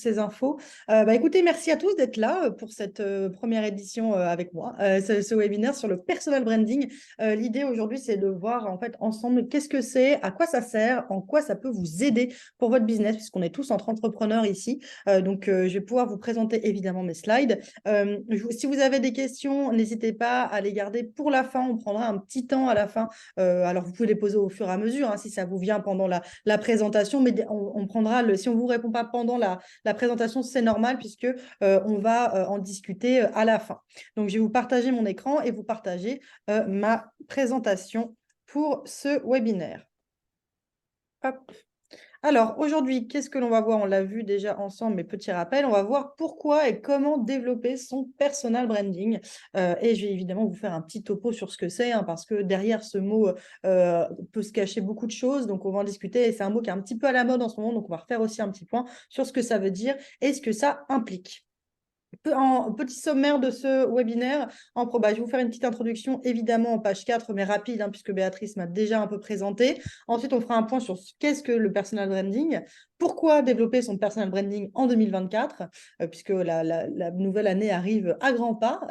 ces infos. Écoutez, merci à tous d'être là pour cette première édition avec moi, ce webinaire sur le personal branding. L'idée aujourd'hui, c'est de voir en fait ensemble qu'est-ce que c'est, à quoi ça sert, en quoi ça peut vous aider pour votre business, puisqu'on est tous entre entrepreneurs ici. Je vais pouvoir vous présenter évidemment mes slides. Si vous avez des questions, n'hésitez pas à les garder pour la fin. On prendra un petit temps à la fin. Alors, vous pouvez les poser au fur et à mesure si ça vous vient pendant la présentation, mais on prendra si on ne vous répond pas pendant la présentation, c'est normal puisque on va en discuter à la fin. Donc, je vais vous partager mon écran et vous partager ma présentation pour ce webinaire. Hop. Alors, aujourd'hui, qu'est-ce que l'on va voir? On l'a vu déjà ensemble, mais petit rappel, on va voir pourquoi et comment développer son personal branding. Et je vais évidemment vous faire un petit topo sur ce que c'est, parce que derrière ce mot peut se cacher beaucoup de choses. Donc, on va en discuter. Et c'est un mot qui est un petit peu à la mode en ce moment. Donc, on va refaire aussi un petit point sur ce que ça veut dire et ce que ça implique. En petit sommaire de ce webinaire, je vais vous faire une petite introduction, évidemment en page 4, mais rapide, puisque Béatrice m'a déjà un peu présenté. Ensuite, on fera un point sur qu'est-ce que le personal branding, pourquoi développer son personal branding en 2024, puisque la nouvelle année arrive à grands pas,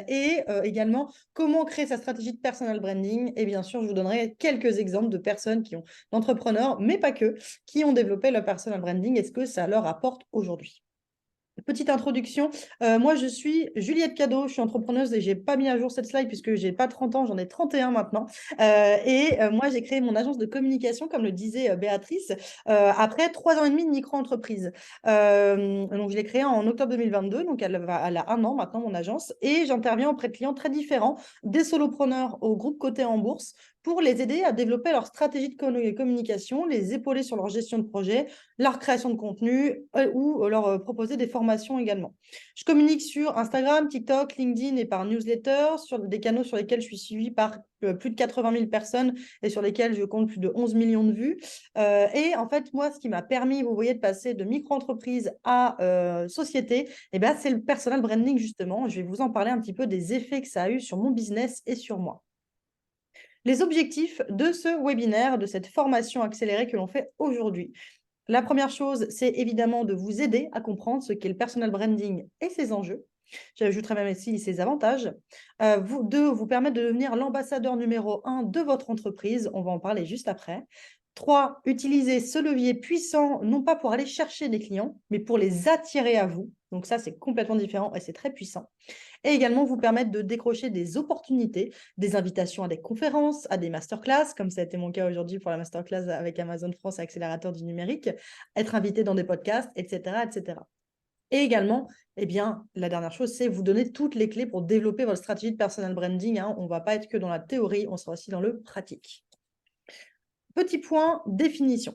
et également comment créer sa stratégie de personal branding. Et bien sûr, je vous donnerai quelques exemples de personnes d'entrepreneurs, mais pas que, qui ont développé leur personal branding et ce que ça leur apporte aujourd'hui. Petite introduction, moi je suis Juliette Cadeau, je suis entrepreneuse et je n'ai pas mis à jour cette slide puisque je n'ai pas 30 ans, j'en ai 31 maintenant. Moi j'ai créé mon agence de communication, comme le disait Béatrice, après 3 ans et demi de micro-entreprise. Donc je l'ai créée en octobre 2022, donc elle a 1 an maintenant mon agence, et j'interviens auprès de clients très différents, des solopreneurs au groupe coté en bourse, pour les aider à développer leur stratégie de communication, les épauler sur leur gestion de projet, leur création de contenu ou leur proposer des formations également. Je communique sur Instagram, TikTok, LinkedIn et par newsletter, sur des canaux sur lesquels je suis suivie par plus de 80 000 personnes et sur lesquels je compte plus de 11 millions de vues. Et en fait, moi, ce qui m'a permis, vous voyez, de passer de micro-entreprise à société, c'est le personal branding, justement. Je vais vous en parler un petit peu des effets que ça a eu sur mon business et sur moi. Les objectifs de ce webinaire, de cette formation accélérée que l'on fait aujourd'hui. La première chose, c'est évidemment de vous aider à comprendre ce qu'est le personal branding et ses enjeux. J'ajouterai même ici ses avantages. Vous permettre de devenir l'ambassadeur numéro 1 de votre entreprise. On va en parler juste après. 3, utiliser ce levier puissant, non pas pour aller chercher des clients, mais pour les attirer à vous. Donc ça, c'est complètement différent et c'est très puissant. Et également vous permettre de décrocher des opportunités, des invitations à des conférences, à des masterclass, comme ça a été mon cas aujourd'hui pour la masterclass avec Amazon France, accélérateur du numérique, être invité dans des podcasts, etc., etc. Et également, la dernière chose, c'est vous donner toutes les clés pour développer votre stratégie de personal branding. On ne va pas être que dans la théorie, on sera aussi dans le pratique. Petit point, définition.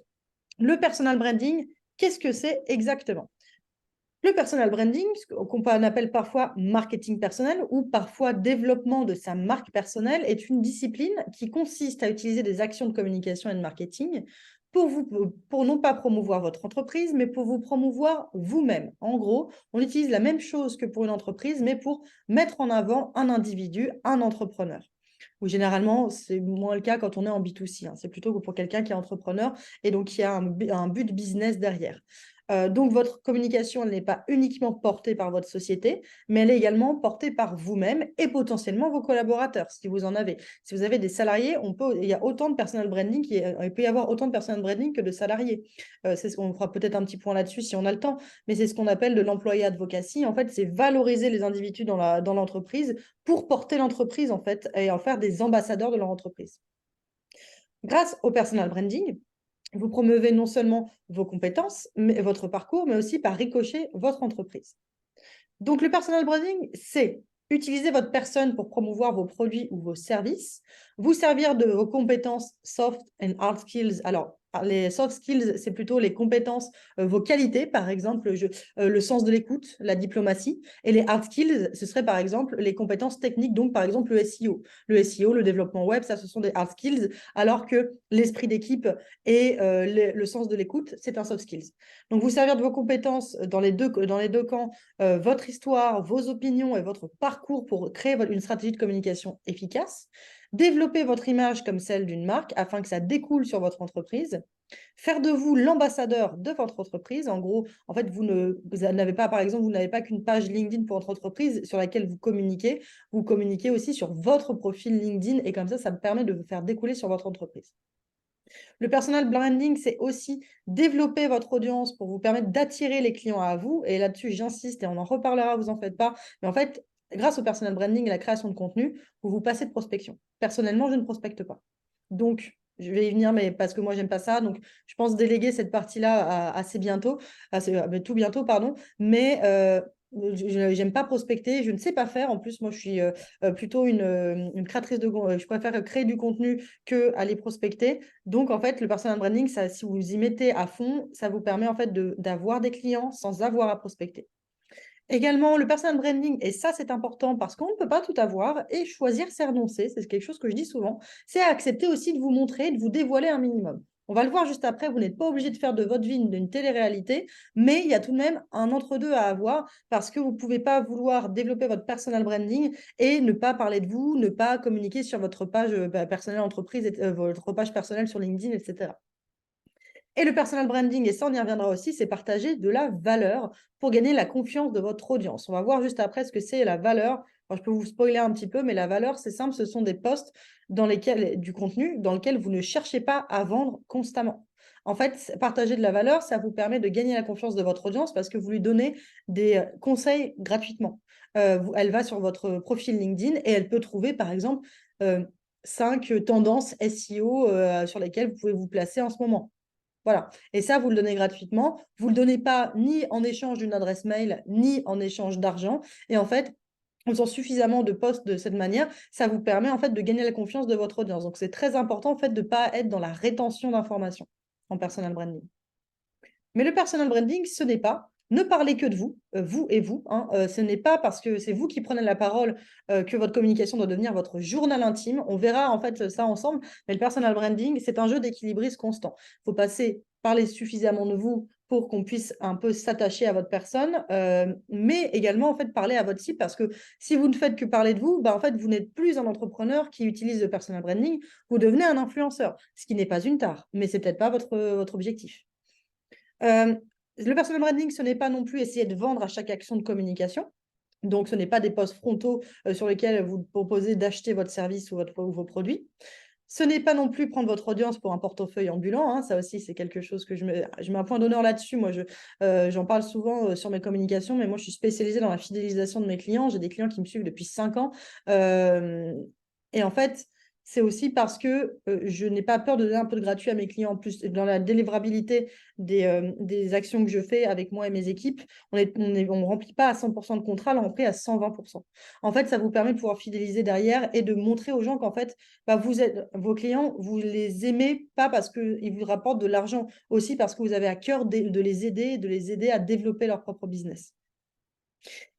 Le personal branding, qu'est-ce que c'est exactement? Le personal branding, qu'on appelle parfois marketing personnel ou parfois développement de sa marque personnelle, est une discipline qui consiste à utiliser des actions de communication et de marketing pour non pas promouvoir votre entreprise, mais pour vous promouvoir vous-même. En gros, on utilise la même chose que pour une entreprise, mais pour mettre en avant un individu, un entrepreneur. Ou généralement, c'est moins le cas quand on est en B2C. C'est plutôt pour quelqu'un qui est entrepreneur et donc qui a un but business derrière. Donc, votre communication, elle n'est pas uniquement portée par votre société, mais elle est également portée par vous-même et potentiellement vos collaborateurs, si vous en avez. Si vous avez des salariés, il y a autant de personal branding, il peut y avoir autant de personal branding que de salariés. On fera peut-être un petit point là-dessus si on a le temps, mais c'est ce qu'on appelle de l'employé advocacy. En fait, c'est valoriser les individus dans l'entreprise pour porter l'entreprise, en fait, et en faire des ambassadeurs de leur entreprise. Grâce au personal branding, vous promeuvez non seulement vos compétences, mais votre parcours, mais aussi par ricochet votre entreprise. Donc, le personal branding, c'est utiliser votre personne pour promouvoir vos produits ou vos services, vous servir de vos compétences soft and hard skills. Alors, les soft skills, c'est plutôt les compétences, vos qualités, par exemple, le sens de l'écoute, la diplomatie. Et les hard skills, ce serait par exemple les compétences techniques, donc par exemple le SEO. Le SEO, le développement web, ça, ce sont des hard skills, alors que l'esprit d'équipe et le sens de l'écoute, c'est un soft skills. Donc, vous servir de vos compétences dans les deux camps, votre histoire, vos opinions et votre parcours pour créer une stratégie de communication efficace, développer votre image comme celle d'une marque afin que ça découle sur votre entreprise Faire de vous l'ambassadeur de votre entreprise. En gros, en fait, vous n'avez pas, par exemple, vous n'avez pas qu'une page LinkedIn pour votre entreprise sur laquelle vous communiquez aussi sur votre profil LinkedIn et comme ça me permet de vous faire découler sur votre entreprise. Le personal branding, c'est aussi développer votre audience pour vous permettre d'attirer les clients à vous. Et là-dessus, j'insiste et on en reparlera, vous en faites pas. Mais en fait, grâce au personal branding et la création de contenu, vous vous passez de prospection. Personnellement, je ne prospecte pas. Donc, je vais y venir, mais parce que moi, j'aime pas ça. Donc, je pense déléguer cette partie-là assez bientôt, tout bientôt, pardon. Mais je n'aime pas prospecter, je ne sais pas faire. En plus, moi, je suis plutôt une créatrice je préfère créer du contenu que aller prospecter. Donc, en fait, le personal branding, ça, si vous y mettez à fond, ça vous permet en fait d'avoir des clients sans avoir à prospecter. Également, le personal branding, et ça c'est important parce qu'on ne peut pas tout avoir et choisir c'est renoncer, c'est quelque chose que je dis souvent, c'est accepter aussi de vous montrer, de vous dévoiler un minimum. On va le voir juste après, vous n'êtes pas obligé de faire de votre vie une télé-réalité, mais il y a tout de même un entre-deux à avoir parce que vous ne pouvez pas vouloir développer votre personal branding et ne pas parler de vous, ne pas communiquer sur votre page personnelle entreprise, votre page personnelle sur LinkedIn, etc. Et le personal branding, et ça on y reviendra aussi, c'est partager de la valeur pour gagner la confiance de votre audience. On va voir juste après ce que c'est la valeur. Je peux vous spoiler un petit peu, mais la valeur, c'est simple, ce sont des posts du contenu dans lequel vous ne cherchez pas à vendre constamment. En fait, partager de la valeur, ça vous permet de gagner la confiance de votre audience parce que vous lui donnez des conseils gratuitement. Elle va sur votre profil LinkedIn et elle peut trouver, par exemple, 5 tendances SEO sur lesquelles vous pouvez vous placer en ce moment. Voilà. Et ça, vous le donnez gratuitement. Vous ne le donnez pas ni en échange d'une adresse mail, ni en échange d'argent. Et en fait, en faisant suffisamment de posts de cette manière, ça vous permet en fait de gagner la confiance de votre audience. Donc, c'est très important en fait de ne pas être dans la rétention d'informations en personal branding. Mais le personal branding, ce n'est pas ne parlez que de vous, vous et vous. Hein. Ce n'est pas parce que c'est vous qui prenez la parole que votre communication doit devenir votre journal intime. On verra en fait ça ensemble. Mais le personal branding, c'est un jeu d'équilibriste constant. Il faut parler suffisamment de vous pour qu'on puisse un peu s'attacher à votre personne, mais également en fait parler à votre cible parce que si vous ne faites que parler de vous, en fait vous n'êtes plus un entrepreneur qui utilise le personal branding, vous devenez un influenceur, ce qui n'est pas une tare, mais c'est peut-être pas votre objectif. Le personal branding, ce n'est pas non plus essayer de vendre à chaque action de communication. Donc, ce n'est pas des posts frontaux sur lesquels vous proposez d'acheter votre service ou vos produits. Ce n'est pas non plus prendre votre audience pour un portefeuille ambulant. Hein. Ça aussi, c'est quelque chose que je mets un point d'honneur là-dessus. Moi, j'en parle souvent sur mes communications, mais moi, je suis spécialisée dans la fidélisation de mes clients. J'ai des clients qui me suivent depuis 5 ans. Et en fait, c'est aussi parce que je n'ai pas peur de donner un peu de gratuit à mes clients. En plus, dans la délivrabilité des actions que je fais avec moi et mes équipes, on ne remplit pas à 100% de contrat, là, on remplit à 120%. En fait, ça vous permet de pouvoir fidéliser derrière et de montrer aux gens qu'en fait, vos clients, vous les aimez pas parce qu'ils vous rapportent de l'argent, aussi parce que vous avez à cœur de les aider à développer leur propre business.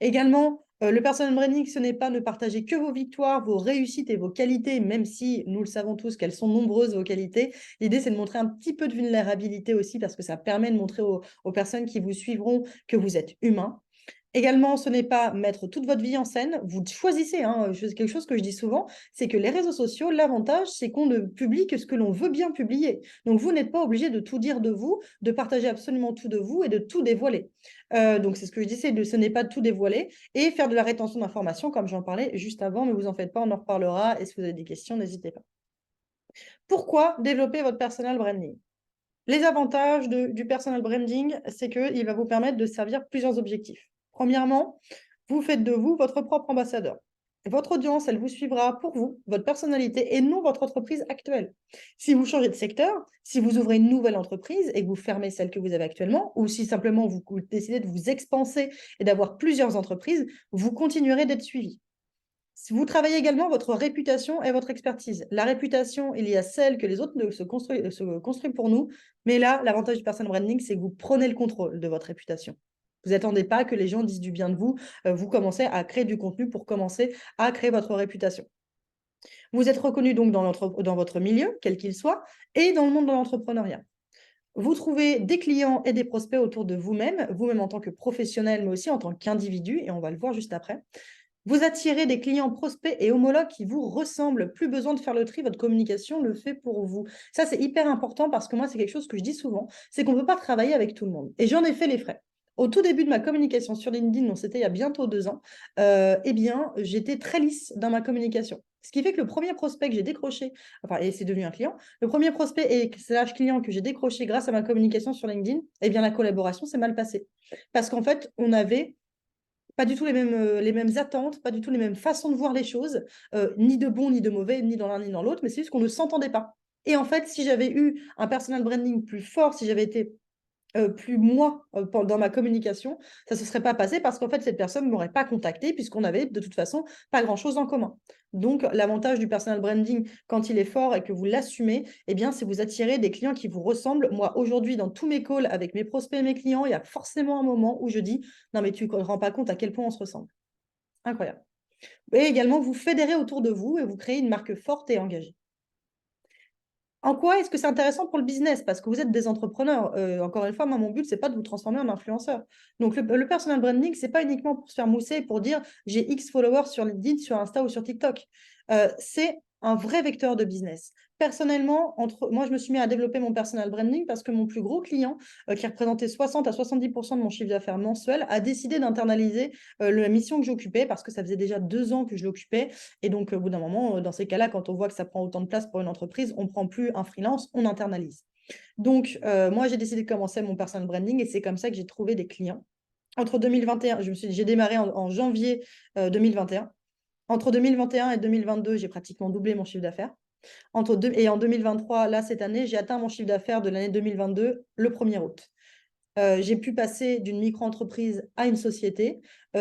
Également, le personal branding, ce n'est pas ne partager que vos victoires, vos réussites et vos qualités, même si nous le savons tous qu'elles sont nombreuses, vos qualités. L'idée, c'est de montrer un petit peu de vulnérabilité aussi parce que ça permet de montrer aux personnes qui vous suivront que vous êtes humain. Également, ce n'est pas mettre toute votre vie en scène. Vous choisissez. Hein, quelque chose que je dis souvent, c'est que les réseaux sociaux, l'avantage, c'est qu'on ne publie que ce que l'on veut bien publier. Donc, vous n'êtes pas obligé de tout dire de vous, de partager absolument tout de vous et de tout dévoiler. Donc, c'est ce que je dis, ce n'est pas de tout dévoiler et faire de la rétention d'informations, comme j'en parlais juste avant, mais vous en faites pas, on en reparlera. Et si vous avez des questions, n'hésitez pas. Pourquoi développer votre personal branding? Les avantages du personal branding, c'est qu'il va vous permettre de servir plusieurs objectifs. Premièrement, vous faites de vous votre propre ambassadeur. Votre audience, elle vous suivra pour vous, votre personnalité et non votre entreprise actuelle. Si vous changez de secteur, si vous ouvrez une nouvelle entreprise et que vous fermez celle que vous avez actuellement, ou si simplement vous décidez de vous expanser et d'avoir plusieurs entreprises, vous continuerez d'être suivi. Vous travaillez également votre réputation et votre expertise. La réputation, il y a celle que les autres se construisent pour nous. Mais là, l'avantage du personal branding, c'est que vous prenez le contrôle de votre réputation. Vous n'attendez pas que les gens disent du bien de vous. Vous commencez à créer du contenu pour commencer à créer votre réputation. Vous êtes reconnu donc dans votre milieu, quel qu'il soit, et dans le monde de l'entrepreneuriat. Vous trouvez des clients et des prospects autour de vous-même en tant que professionnel, mais aussi en tant qu'individu, et on va le voir juste après. Vous attirez des clients prospects et homologues qui vous ressemblent. Plus besoin de faire le tri, votre communication le fait pour vous. Ça, c'est hyper important parce que moi, c'est quelque chose que je dis souvent, c'est qu'on ne peut pas travailler avec tout le monde. Et j'en ai fait les frais. Au tout début de ma communication sur LinkedIn, donc c'était il y a bientôt 2 ans, eh bien, j'étais très lisse dans ma communication. Ce qui fait que le premier prospect que j'ai décroché, enfin, et c'est devenu un client, le premier prospect et slash client que j'ai décroché grâce à ma communication sur LinkedIn, eh bien, la collaboration s'est mal passée. Parce qu'en fait, on avait pas du tout les mêmes attentes, pas du tout les mêmes façons de voir les choses, ni de bon, ni de mauvais, ni dans l'un, ni dans l'autre, mais c'est juste qu'on ne s'entendait pas. Et en fait, si j'avais eu un personal branding plus fort, si j'avais été plus moi dans ma communication, ça ne se serait pas passé parce qu'en fait, cette personne ne m'aurait pas contacté puisqu'on n'avait de toute façon pas grand-chose en commun. Donc, l'avantage du personal branding, quand il est fort et que vous l'assumez, eh bien, c'est vous attirer des clients qui vous ressemblent. Moi, aujourd'hui, dans tous mes calls avec mes prospects et mes clients, il y a forcément un moment où je dis « Non, mais tu ne te rends pas compte à quel point on se ressemble. » Incroyable. Et également, vous fédérez autour de vous et vous créez une marque forte et engagée. En quoi est-ce que c'est intéressant pour le business? Parce que vous êtes des entrepreneurs. Encore une fois, moi, mon but, c'est pas de vous transformer en influenceur. Donc, le personal branding, c'est pas uniquement pour se faire mousser, pour dire j'ai X followers sur LinkedIn, sur Insta ou sur TikTok. C'est un vrai vecteur de business. Personnellement, moi, je me suis mis à développer mon personal branding parce que mon plus gros client, qui représentait 60 à 70% de mon chiffre d'affaires mensuel, a décidé d'internaliser la mission que j'occupais parce que ça faisait déjà 2 ans que je l'occupais. Et donc, au bout d'un moment, dans ces cas-là, quand on voit que ça prend autant de place pour une entreprise, on ne prend plus un freelance, on internalise. Donc, moi, j'ai décidé de commencer mon personal branding et c'est comme ça que j'ai trouvé des clients. Entre 2021, j'ai démarré en janvier 2021. Entre 2021 et 2022, j'ai pratiquement doublé mon chiffre d'affaires. Et en 2023, là, cette année, j'ai atteint mon chiffre d'affaires de l'année 2022 le 1er août. J'ai pu passer d'une micro-entreprise à une société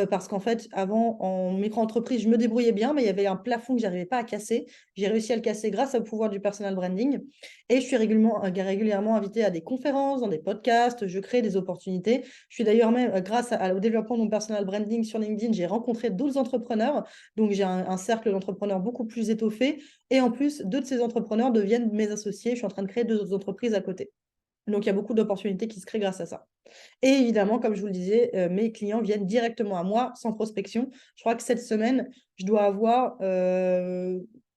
parce qu'en fait, avant, en micro-entreprise, je me débrouillais bien, mais il y avait un plafond que je n'arrivais pas à casser. J'ai réussi à le casser grâce au pouvoir du personal branding et je suis régulièrement invitée à des conférences, dans des podcasts, je crée des opportunités. Je suis d'ailleurs même, grâce au développement de mon personal branding sur LinkedIn, j'ai rencontré d'autres entrepreneurs. Donc, j'ai un cercle d'entrepreneurs beaucoup plus étoffé. Et en plus, 2 de ces entrepreneurs deviennent mes associés. Je suis en train de créer 2 autres entreprises à côté. Donc, il y a beaucoup d'opportunités qui se créent grâce à ça. Et évidemment, comme je vous le disais, mes clients viennent directement à moi sans prospection. Je crois que cette semaine, je dois avoir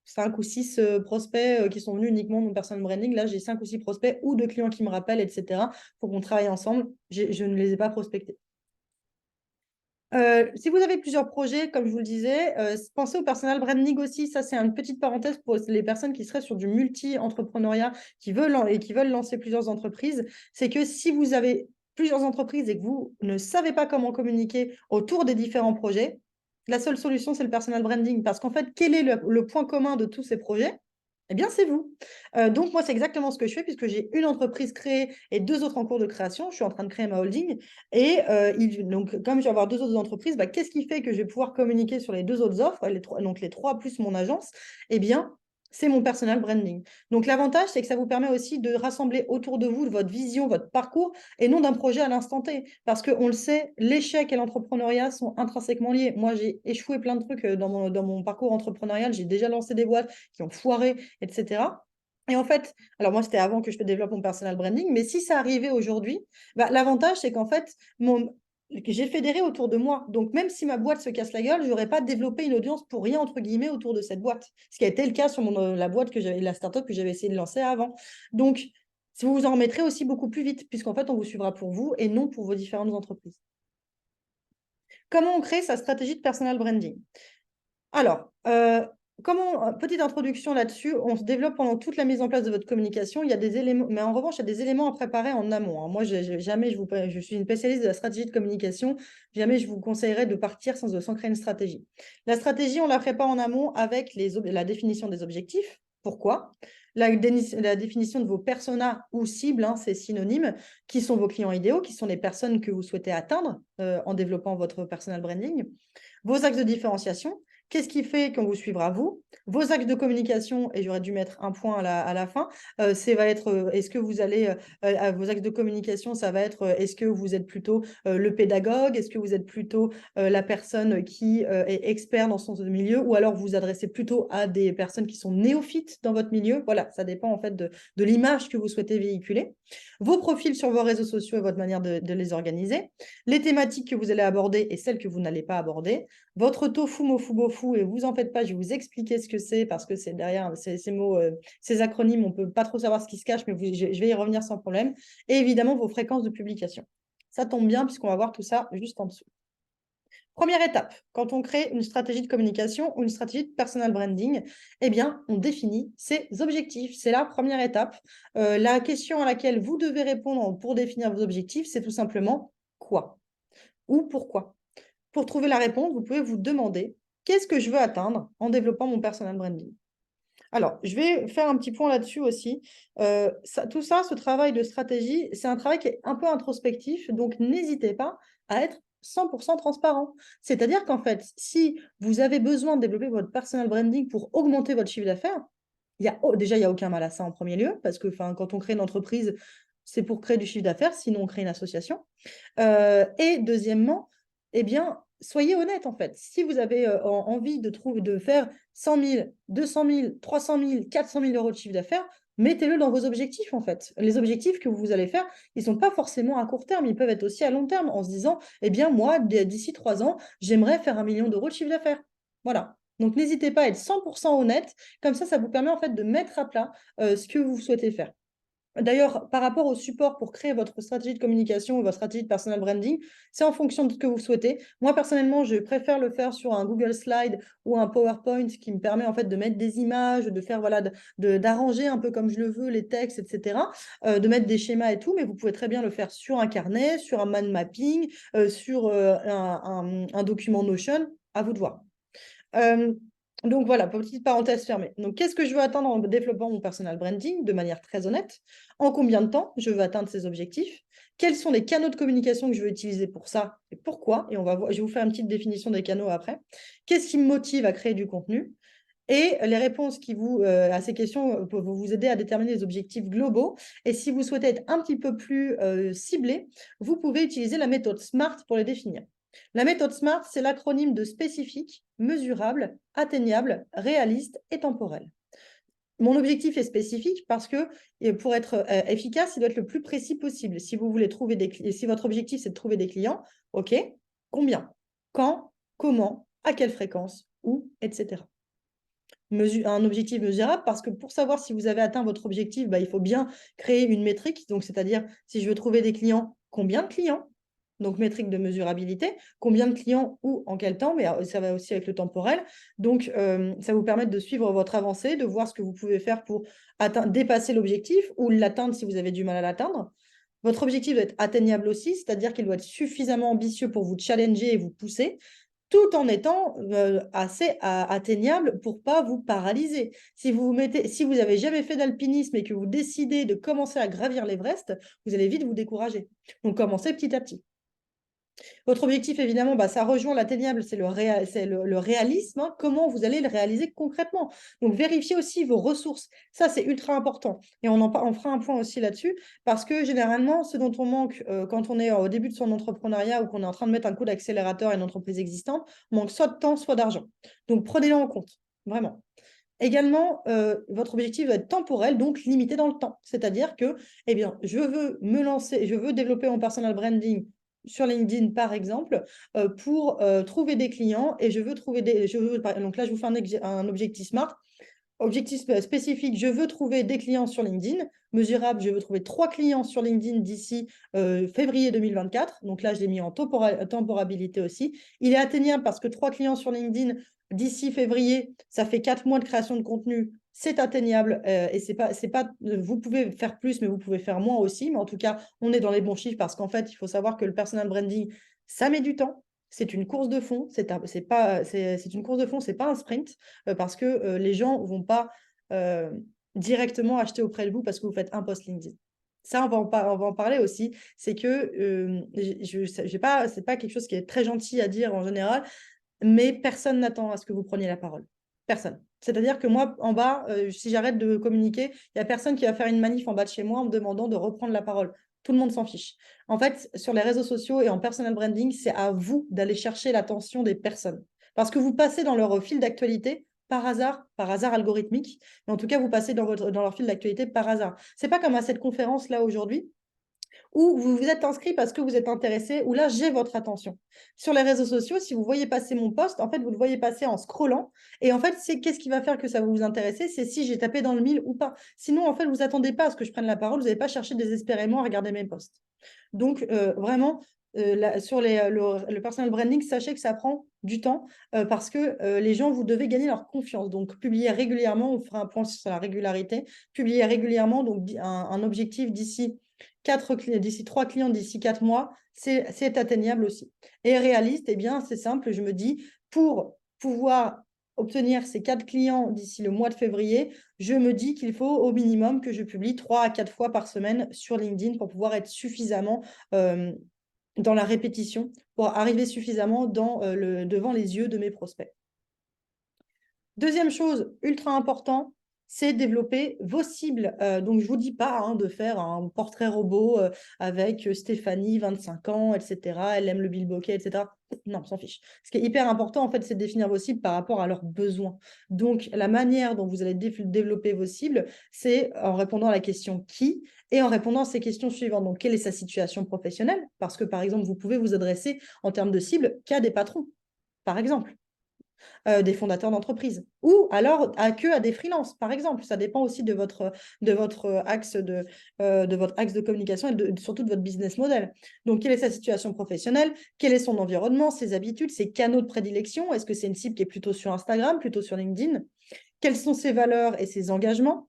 5 ou 6 prospects qui sont venus uniquement de mon personal branding. Là, j'ai 5 ou 6 prospects ou de clients qui me rappellent, etc. pour qu'on travaille ensemble. Je ne les ai pas prospectés. Si vous avez plusieurs projets, comme je vous le disais, pensez au personal branding aussi. Ça, c'est une petite parenthèse pour les personnes qui seraient sur du multi-entrepreneuriat et qui veulent lancer plusieurs entreprises. C'est que si vous avez plusieurs entreprises et que vous ne savez pas comment communiquer autour des différents projets, la seule solution, c'est le personal branding. Parce qu'en fait, quel est le point commun de tous ces projets? Eh bien, c'est vous. Donc, moi, c'est exactement ce que je fais puisque j'ai une entreprise créée et 2 autres en cours de création. Je suis en train de créer ma holding. Et donc, comme je vais avoir 2 autres entreprises, qu'est-ce qui fait que je vais pouvoir communiquer sur les 2 autres offres, donc les 3 plus mon agence? Eh bien, c'est mon personal branding. Donc, l'avantage, c'est que ça vous permet aussi de rassembler autour de vous de votre vision, votre parcours, et non d'un projet à l'instant T. Parce qu'on le sait, l'échec et l'entrepreneuriat sont intrinsèquement liés. Moi, j'ai échoué plein de trucs dans mon parcours entrepreneurial. J'ai déjà lancé des boîtes qui ont foiré, etc. Et en fait, alors moi, c'était avant que je développe mon personal branding, mais si ça arrivait aujourd'hui, l'avantage, c'est qu'en fait, j'ai fédéré autour de moi. Donc, même si ma boîte se casse la gueule, je n'aurais pas développé une audience pour rien, entre guillemets, autour de cette boîte. Ce qui a été le cas sur la boîte la startup que j'avais essayé de lancer avant. Donc, si vous vous en remettrez aussi beaucoup plus vite, puisqu'en fait, on vous suivra pour vous et non pour vos différentes entreprises. Comment on crée sa stratégie de personal branding? Alors, petite introduction là-dessus, on se développe pendant toute la mise en place de votre communication. Il y a des éléments, mais en revanche, il y a des éléments à préparer en amont, hein. Moi, jamais je suis une spécialiste de la stratégie de communication. Jamais je vous conseillerais de partir sans créer une stratégie. La stratégie, on la prépare en amont avec la définition des objectifs. Pourquoi? La définition de vos personas ou cibles, hein, c'est synonyme, qui sont vos clients idéaux, qui sont les personnes que vous souhaitez atteindre en développant votre personal branding. Vos axes de différenciation, Qu'est-ce qui fait qu'on vous suivra vous? Vos axes de communication, et j'aurais dû mettre un point à la fin, va être, est-ce que vous allez, à vos axes de communication, ça va être, est-ce que vous êtes plutôt le pédagogue? Est-ce que vous êtes plutôt la personne qui est expert dans son milieu? Ou alors vous vous adressez plutôt à des personnes qui sont néophytes dans votre milieu? Voilà, ça dépend en fait de l'image que vous souhaitez véhiculer. Vos profils sur vos réseaux sociaux et votre manière de les organiser. Les thématiques que vous allez aborder et celles que vous n'allez pas aborder. Votre tofu, mofu, bofu, et vous en faites pas, je vais vous expliquer ce que c'est parce que c'est derrière ces mots, ces acronymes, on ne peut pas trop savoir ce qui se cache, mais je vais y revenir sans problème. Et évidemment, vos fréquences de publication. Ça tombe bien puisqu'on va voir tout ça juste en dessous. Première étape, quand on crée une stratégie de communication ou une stratégie de personal branding, eh bien, on définit ses objectifs. C'est la première étape. La question à laquelle vous devez répondre pour définir vos objectifs, c'est tout simplement quoi ou pourquoi. Pour trouver la réponse, vous pouvez vous demander qu'est-ce que je veux atteindre en développant mon personal branding. Alors, je vais faire un petit point là-dessus aussi. Tout ça, ce travail de stratégie, c'est un travail qui est un peu introspectif, donc n'hésitez pas à être 100% transparent. C'est-à-dire qu'en fait, si vous avez besoin de développer votre personal branding pour augmenter votre chiffre d'affaires, déjà, il n'y a aucun mal à ça en premier lieu, parce que quand on crée une entreprise, c'est pour créer du chiffre d'affaires, sinon on crée une association. Et deuxièmement, eh bien, soyez honnête en fait. Si vous avez envie de faire 100 000, 200 000, 300 000, 400 000 euros de chiffre d'affaires, mettez-le dans vos objectifs en fait. Les objectifs que vous allez faire, ils ne sont pas forcément à court terme, ils peuvent être aussi à long terme en se disant, eh bien moi, d'ici 3 ans, j'aimerais faire 1 million d'euros de chiffre d'affaires. Voilà. Donc n'hésitez pas à être 100% honnête, comme ça vous permet en fait de mettre à plat ce que vous souhaitez faire. D'ailleurs, par rapport au support pour créer votre stratégie de communication ou votre stratégie de personal branding, c'est en fonction de ce que vous souhaitez. Moi, personnellement, je préfère le faire sur un Google Slide ou un PowerPoint qui me permet en fait de mettre des images, de faire d'arranger un peu comme je le veux les textes, etc., de mettre des schémas et tout. Mais vous pouvez très bien le faire sur un carnet, sur un mind mapping, sur un document Notion. À vous de voir. Donc voilà, petite parenthèse fermée. Donc, qu'est-ce que je veux atteindre en développant mon personal branding de manière très honnête? En combien de temps je veux atteindre ces objectifs? Quels sont les canaux de communication que je veux utiliser pour ça et pourquoi? Et je vais vous faire une petite définition des canaux après. Qu'est-ce qui me motive à créer du contenu? Et les réponses à ces questions peuvent vous aider à déterminer les objectifs globaux. Et si vous souhaitez être un petit peu plus ciblé, vous pouvez utiliser la méthode SMART pour les définir. La méthode SMART, c'est l'acronyme de spécifique, mesurable, atteignable, réaliste et temporel. Mon objectif est spécifique parce que pour être efficace, il doit être le plus précis possible. Si vous voulez trouver si votre objectif, c'est de trouver des clients, OK, combien? Quand? Comment? À quelle fréquence? Où? Etc. Un objectif mesurable parce que pour savoir si vous avez atteint votre objectif, il faut bien créer une métrique. Donc, c'est-à-dire, si je veux trouver des clients, combien de clients? Donc, métrique de mesurabilité, combien de clients ou en quel temps, mais ça va aussi avec le temporel. Donc, ça vous permet de suivre votre avancée, de voir ce que vous pouvez faire pour dépasser l'objectif ou l'atteindre si vous avez du mal à l'atteindre. Votre objectif doit être atteignable aussi, c'est-à-dire qu'il doit être suffisamment ambitieux pour vous challenger et vous pousser, tout en étant assez atteignable pour ne pas vous paralyser. Si vous n'avez jamais fait d'alpinisme et que vous décidez de commencer à gravir l'Everest, vous allez vite vous décourager. Donc, commencez petit à petit. Votre objectif, évidemment, ça rejoint l'atteignable, c'est le réalisme. Hein. Comment vous allez le réaliser concrètement? Donc, vérifiez aussi vos ressources. Ça, c'est ultra important. Et on fera un point aussi là-dessus, parce que généralement, ce dont on manque quand on est au début de son entrepreneuriat ou qu'on est en train de mettre un coup d'accélérateur à une entreprise existante, on manque soit de temps, soit d'argent. Donc, prenez-le en compte, vraiment. Également, votre objectif va être temporel, donc limité dans le temps. C'est-à-dire que, eh bien, je veux me lancer, je veux développer mon personal branding sur LinkedIn, par exemple, pour trouver des clients et je veux trouver donc là, je vous fais un objectif SMART. Objectif spécifique, je veux trouver des clients sur LinkedIn. Mesurable, je veux trouver 3 clients sur LinkedIn d'ici février 2024. Donc là, je l'ai mis en temporabilité aussi. Il est atteignable parce que 3 clients sur LinkedIn d'ici février, ça fait 4 mois de création de contenu. C'est atteignable et vous pouvez faire plus, mais vous pouvez faire moins aussi. Mais en tout cas, on est dans les bons chiffres parce qu'en fait, il faut savoir que le personal branding, ça met du temps. C'est une course de fond, c'est une course de fond, c'est pas un sprint, parce que les gens ne vont pas directement acheter auprès de vous parce que vous faites un post LinkedIn. Ça, on va en parler aussi. C'est que c'est pas quelque chose qui est très gentil à dire en général. mais personne n'attend à ce que vous preniez la parole. Personne. C'est-à-dire que moi, en bas, si j'arrête de communiquer, il n'y a personne qui va faire une manif en bas de chez moi en me demandant de reprendre la parole. Tout le monde s'en fiche. En fait, sur les réseaux sociaux et en personal branding, c'est à vous d'aller chercher l'attention des personnes. Parce que vous passez dans leur fil d'actualité par hasard algorithmique, mais en tout cas, vous passez dans leur fil d'actualité par hasard. C'est pas comme à cette conférence-là aujourd'hui, où vous vous êtes inscrit parce que vous êtes intéressé, où là, j'ai votre attention. Sur les réseaux sociaux, si vous voyez passer mon post, en fait, vous le voyez passer en scrollant. Et en fait, qu'est-ce qui va faire que ça va vous intéresser? C'est si j'ai tapé dans le mille ou pas. Sinon, en fait, vous attendez pas à ce que je prenne la parole, vous n'allez pas chercher désespérément à regarder mes posts. Donc, vraiment, sur le personal branding, sachez que ça prend du temps parce que les gens, vous devez gagner leur confiance. Donc, publier régulièrement, on fera un point sur la régularité, publier régulièrement, donc un objectif d'ici 3 clients, d'ici 4 mois, c'est atteignable aussi. Et réaliste, eh bien, c'est simple, je me dis, pour pouvoir obtenir ces 4 clients d'ici le mois de février, je me dis qu'il faut au minimum que je publie 3 à 4 fois par semaine sur LinkedIn pour pouvoir être suffisamment dans la répétition, pour arriver suffisamment devant les yeux de mes prospects. Deuxième chose ultra important, c'est développer vos cibles. Donc, je ne vous dis pas de faire un portrait robot avec Stéphanie, 25 ans, etc. Elle aime le bilboquet, etc. Non, on s'en fiche. Ce qui est hyper important, en fait, c'est de définir vos cibles par rapport à leurs besoins. Donc, la manière dont vous allez développer vos cibles, c'est en répondant à la question « qui ?» et en répondant à ces questions suivantes. Donc, quelle est sa situation professionnelle? Parce que, par exemple, vous pouvez vous adresser en termes de cibles qu'à des patrons, par exemple. Des fondateurs d'entreprise ou alors à des freelances, par exemple. Ça dépend aussi de votre axe de communication et surtout de votre business model. Donc, quelle est sa situation professionnelle? Quel est son environnement, ses habitudes, ses canaux de prédilection? Est-ce que c'est une cible qui est plutôt sur Instagram, plutôt sur LinkedIn? Quelles sont ses valeurs et ses engagements?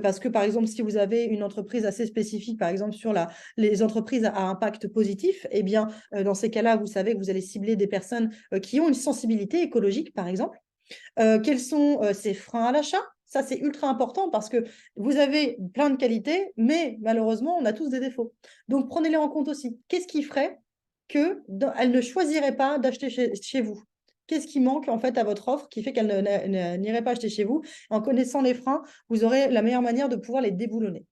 Parce que, par exemple, si vous avez une entreprise assez spécifique, par exemple, sur les entreprises à impact positif, eh bien, dans ces cas-là, vous savez que vous allez cibler des personnes qui ont une sensibilité écologique, par exemple. Quels sont ses freins à l'achat? Ça, c'est ultra important parce que vous avez plein de qualités, mais malheureusement, on a tous des défauts. Donc, prenez-les en compte aussi. Qu'est-ce qui ferait qu'elle ne choisirait pas d'acheter chez vous? Qu'est-ce qui manque en fait à votre offre qui fait qu'elle n'irait pas acheter chez vous? En connaissant les freins, vous aurez la meilleure manière de pouvoir les déboulonner.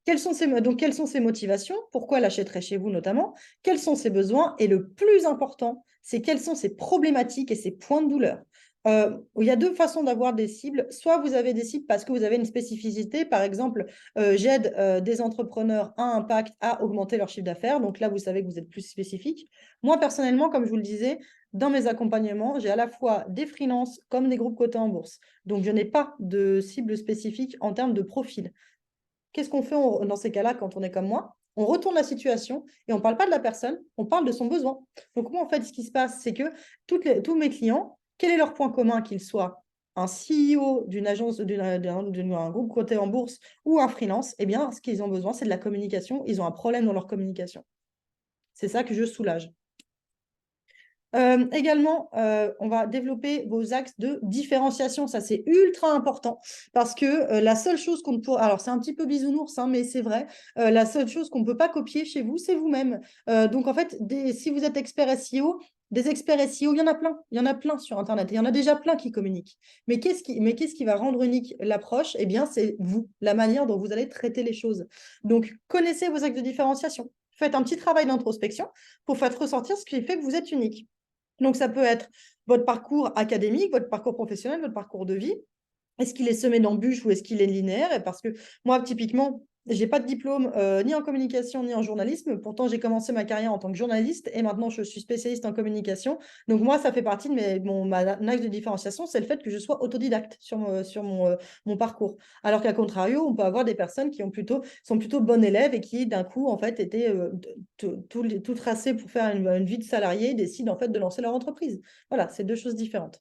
Quelles sont ses motivations? Pourquoi elle achèterait chez vous notamment? Quels sont ses besoins? Et le plus important, c'est quelles sont ses problématiques et ses points de douleur. Il y a deux façons d'avoir des cibles. Soit vous avez des cibles parce que vous avez une spécificité. Par exemple, j'aide des entrepreneurs à impact à augmenter leur chiffre d'affaires. Donc là, vous savez que vous êtes plus spécifique. Moi, personnellement, comme je vous le disais, dans mes accompagnements, j'ai à la fois des freelances comme des groupes cotés en bourse. Donc, je n'ai pas de cible spécifique en termes de profil. Qu'est-ce qu'on fait dans ces cas-là quand on est comme moi? On retourne la situation et on ne parle pas de la personne, on parle de son besoin. Donc, moi, en fait, ce qui se passe, c'est que tous mes clients, quel est leur point commun, qu'ils soient un CEO d'une agence, d'un groupe coté en bourse ou un freelance, eh bien, ce qu'ils ont besoin, c'est de la communication. Ils ont un problème dans leur communication. C'est ça que je soulage. Également, on va développer vos axes de différenciation. Ça, c'est ultra important parce que la seule chose qu'on ne pourra... Alors, c'est un petit peu bisounours, mais c'est vrai. La seule chose qu'on ne peut pas copier chez vous, c'est vous-même. Donc, en fait, si vous êtes expert SEO, des experts SEO, il y en a plein. Il y en a plein sur Internet. Il y en a déjà plein qui communiquent. Mais qu'est-ce qui va rendre unique l'approche? Eh bien, c'est vous, la manière dont vous allez traiter les choses. Donc, connaissez vos axes de différenciation. Faites un petit travail d'introspection pour faire ressortir ce qui fait que vous êtes unique. Donc, ça peut être votre parcours académique, votre parcours professionnel, votre parcours de vie. Est-ce qu'il est semé d'embûches ou est-ce qu'il est linéaire? Et parce que moi, typiquement, je n'ai pas de diplôme ni en communication ni en journalisme. Pourtant, j'ai commencé ma carrière en tant que journaliste et maintenant, je suis spécialiste en communication. Donc, moi, ça fait partie de mon axe de différenciation, c'est le fait que je sois autodidacte sur mon parcours. Alors qu'à contrario, on peut avoir des personnes qui sont plutôt bonnes élèves et qui, d'un coup, en fait, étaient tout tracées pour faire une vie de salarié et décident, en fait, de lancer leur entreprise. Voilà, c'est deux choses différentes.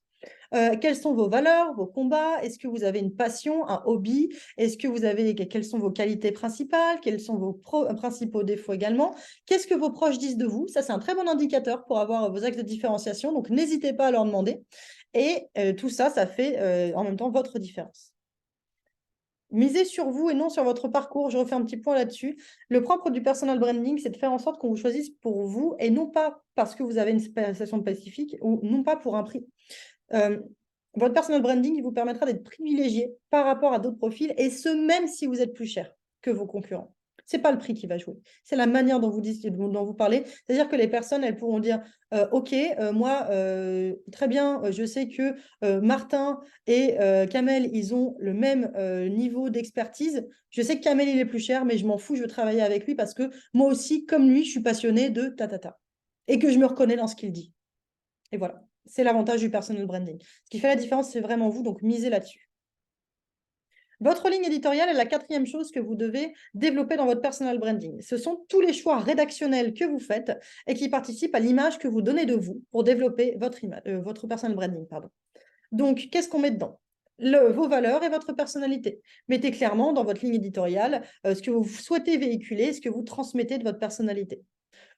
Quelles sont vos valeurs, vos combats? Est-ce que vous avez une passion, un hobby? Quelles sont vos qualités principales? Quels sont vos principaux défauts également? Qu'est-ce que vos proches disent de vous? Ça, c'est un très bon indicateur pour avoir vos axes de différenciation. Donc, n'hésitez pas à leur demander. Et tout ça, ça fait en même temps votre différence. Misez sur vous et non sur votre parcours. Je refais un petit point là-dessus. Le propre du personal branding, c'est de faire en sorte qu'on vous choisisse pour vous et non pas parce que vous avez une spécialisation spécifique ou non pas pour un prix. Euh, Votre personal branding, il vous permettra d'être privilégié par rapport à d'autres profils et ce, même si vous êtes plus cher que vos concurrents. Ce n'est pas le prix qui va jouer, c'est la manière dont dont vous parlez. C'est-à-dire que les personnes, elles pourront dire OK, moi, très bien, je sais que Martin et Kamel, ils ont le même niveau d'expertise. Je sais que Kamel, il est plus cher, mais je m'en fous, je veux travailler avec lui parce que moi aussi, comme lui, je suis passionnée de ta, ta, ta. Et que je me reconnais dans ce qu'il dit. Et voilà, c'est l'avantage du personal branding. Ce qui fait la différence, c'est vraiment vous, donc misez là-dessus. Votre ligne éditoriale est la quatrième chose que vous devez développer dans votre personal branding. Ce sont tous les choix rédactionnels que vous faites et qui participent à l'image que vous donnez de vous pour développer votre personal branding. Pardon. Donc, qu'est-ce qu'on met dedans? Vos valeurs et votre personnalité. Mettez clairement dans votre ligne éditoriale ce que vous souhaitez véhiculer, ce que vous transmettez de votre personnalité.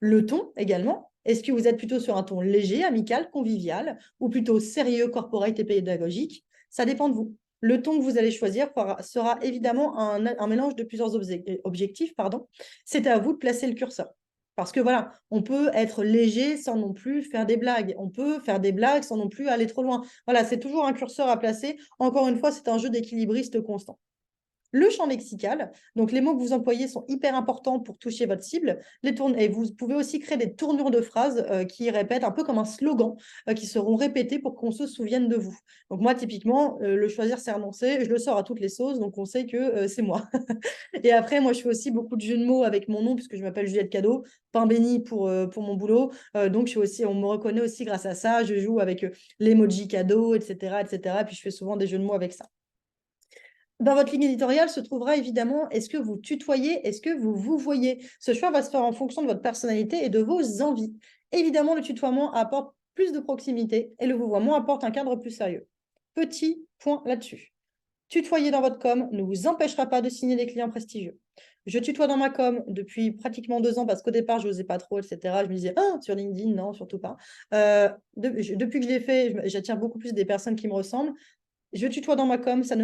Le ton également. Est-ce que vous êtes plutôt sur un ton léger, amical, convivial, ou plutôt sérieux, corporate et pédagogique? Ça dépend de vous. Le ton que vous allez choisir sera évidemment un mélange de plusieurs objectifs. C'est à vous de placer le curseur. Parce que voilà, on peut être léger sans non plus faire des blagues. On peut faire des blagues sans non plus aller trop loin. Voilà, c'est toujours un curseur à placer. Encore une fois, c'est un jeu d'équilibriste constant. Le champ lexical, donc les mots que vous employez sont hyper importants pour toucher votre cible. Et vous pouvez aussi créer des tournures de phrases qui répètent un peu comme un slogan, qui seront répétés pour qu'on se souvienne de vous. Donc moi, typiquement, le choisir, c'est renoncer. Je le sors à toutes les sauces, donc on sait que c'est moi. Et après, moi, je fais aussi beaucoup de jeux de mots avec mon nom, puisque je m'appelle Juliette Cadeau, pain béni pour mon boulot. Donc, on me reconnaît aussi grâce à ça. Je joue avec l'emoji cadeau, etc., etc. Et puis, je fais souvent des jeux de mots avec ça. Dans votre ligne éditoriale se trouvera évidemment, est-ce que vous tutoyez, est-ce que vous vous voyez? Ce choix va se faire en fonction de votre personnalité et de vos envies. Évidemment, le tutoiement apporte plus de proximité et le vouvoiement apporte un cadre plus sérieux. Petit point là-dessus. Tutoyer dans votre com ne vous empêchera pas de signer des clients prestigieux. Je tutoie dans ma com depuis pratiquement 2 ans parce qu'au départ, je n'osais pas trop, etc. Je me disais, ah, sur LinkedIn, non, surtout pas. Depuis que je l'ai fait, j'attire beaucoup plus des personnes qui me ressemblent. Je tutoie dans ma com, ça ne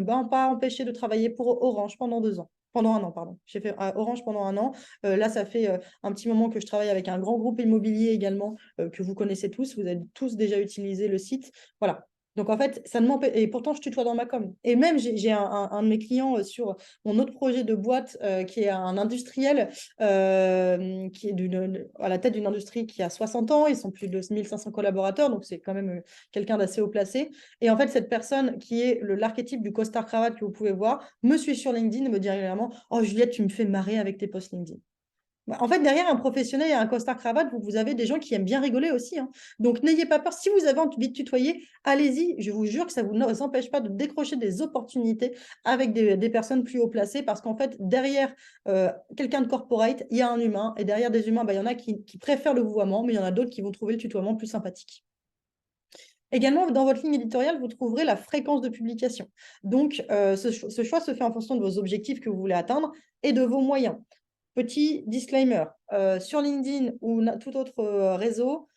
m'a pas empêché de travailler pour Orange pendant 2 ans. Pendant un an, pardon. J'ai fait Orange pendant un an. Là, ça fait un petit moment que je travaille avec un grand groupe immobilier également, que vous connaissez tous. Vous avez tous déjà utilisé le site. Voilà. Donc, en fait, ça ne m'empêche. Et pourtant, je tutoie dans ma com. Et même, j'ai un de mes clients sur mon autre projet de boîte qui est un industriel qui est à la tête d'une industrie qui a 60 ans. Ils sont plus de 1500 collaborateurs. Donc, c'est quand même quelqu'un d'assez haut placé. Et en fait, cette personne qui est l'archétype du costard-cravate que vous pouvez voir, me suit sur LinkedIn et me dit régulièrement « Oh Juliette, tu me fais marrer avec tes posts LinkedIn ». En fait, derrière un professionnel et un costard-cravate, vous avez des gens qui aiment bien rigoler aussi. Hein. Donc, n'ayez pas peur. Si vous avez envie de tutoyer, allez-y. Je vous jure que ça ne vous empêche pas de décrocher des opportunités avec des personnes plus haut placées parce qu'en fait, derrière quelqu'un de corporate, il y a un humain. Et derrière des humains, il y en a qui préfèrent le vouvoiement, mais il y en a d'autres qui vont trouver le tutoiement plus sympathique. Également, dans votre ligne éditoriale, vous trouverez la fréquence de publication. Donc, ce choix se fait en fonction de vos objectifs que vous voulez atteindre et de vos moyens. Petit disclaimer, sur LinkedIn ou tout autre réseau,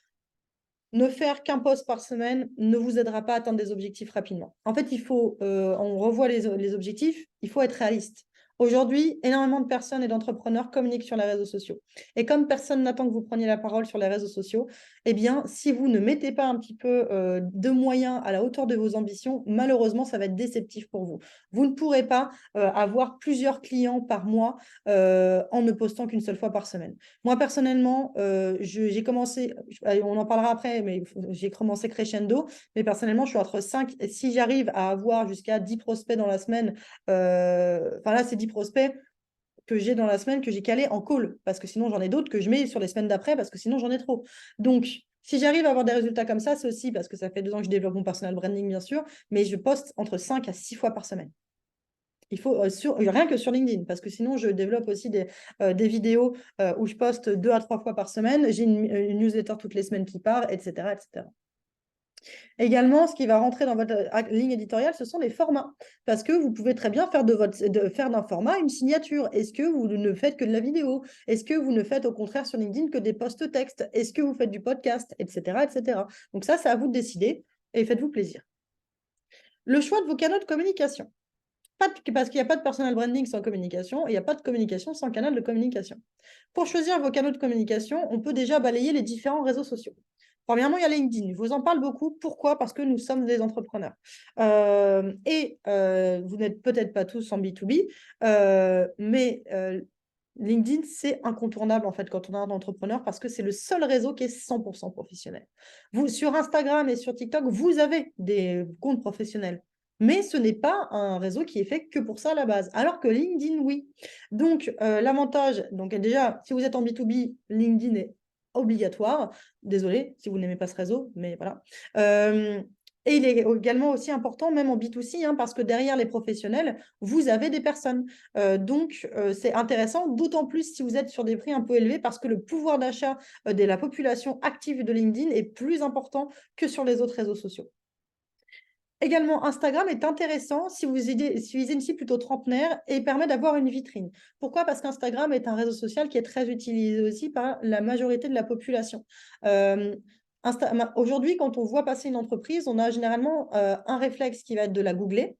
ne faire qu'un post par semaine ne vous aidera pas à atteindre des objectifs rapidement. En fait, on revoit les objectifs, il faut être réaliste. Aujourd'hui, énormément de personnes et d'entrepreneurs communiquent sur les réseaux sociaux. Et comme personne n'attend que vous preniez la parole sur les réseaux sociaux, eh bien, si vous ne mettez pas un petit peu de moyens à la hauteur de vos ambitions, malheureusement, ça va être déceptif pour vous. Vous ne pourrez pas avoir plusieurs clients par mois en ne postant qu'une seule fois par semaine. Moi, personnellement, j'ai commencé, on en parlera après, mais j'ai commencé crescendo, mais personnellement, je suis entre 5, si j'arrive à avoir jusqu'à 10 prospects dans la semaine, enfin là, c'est 10 prospects que j'ai dans la semaine, que j'ai calé en call, parce que sinon, j'en ai d'autres que je mets sur les semaines d'après, parce que sinon, j'en ai trop. Donc, si j'arrive à avoir des résultats comme ça, c'est aussi parce que ça fait 2 ans que je développe mon personal branding, bien sûr, mais je poste entre 5 à 6 fois par semaine. Il faut rien que sur LinkedIn, parce que sinon, je développe aussi des vidéos où je poste 2 à 3 fois par semaine. J'ai une newsletter toutes les semaines qui part, etc., etc. Également, ce qui va rentrer dans votre ligne éditoriale, ce sont les formats. Parce que vous pouvez très bien faire faire d'un format une signature. Est-ce que vous ne faites que de la vidéo? Est-ce que vous ne faites au contraire sur LinkedIn que des posts textes? Est-ce que vous faites du podcast, etc., etc. Donc ça, c'est à vous de décider et faites-vous plaisir. Le choix de vos canaux de communication. Parce qu'il n'y a pas de personal branding sans communication, et il n'y a pas de communication sans canal de communication. Pour choisir vos canaux de communication, on peut déjà balayer les différents réseaux sociaux. Premièrement, il y a LinkedIn. Je vous en parle beaucoup. Pourquoi? Parce que nous sommes des entrepreneurs. Vous n'êtes peut-être pas tous en B2B, mais LinkedIn, c'est incontournable en fait quand on est un entrepreneur parce que c'est le seul réseau qui est 100% professionnel. Vous, sur Instagram et sur TikTok, vous avez des comptes professionnels. Mais ce n'est pas un réseau qui est fait que pour ça à la base. Alors que LinkedIn, oui. Donc, l'avantage, donc déjà, si vous êtes en B2B, LinkedIn est obligatoire. Désolé si vous n'aimez pas ce réseau, mais voilà. Et il est également aussi important, même en B2C, hein, parce que derrière les professionnels, vous avez des personnes. C'est intéressant, d'autant plus si vous êtes sur des prix un peu élevés, parce que le pouvoir d'achat de la population active de LinkedIn est plus important que sur les autres réseaux sociaux. Également, Instagram est intéressant si vous visez une cible plutôt trentenaire et permet d'avoir une vitrine. Pourquoi? Parce qu'Instagram est un réseau social qui est très utilisé aussi par la majorité de la population. Aujourd'hui, quand on voit passer une entreprise, on a généralement un réflexe qui va être de la googler.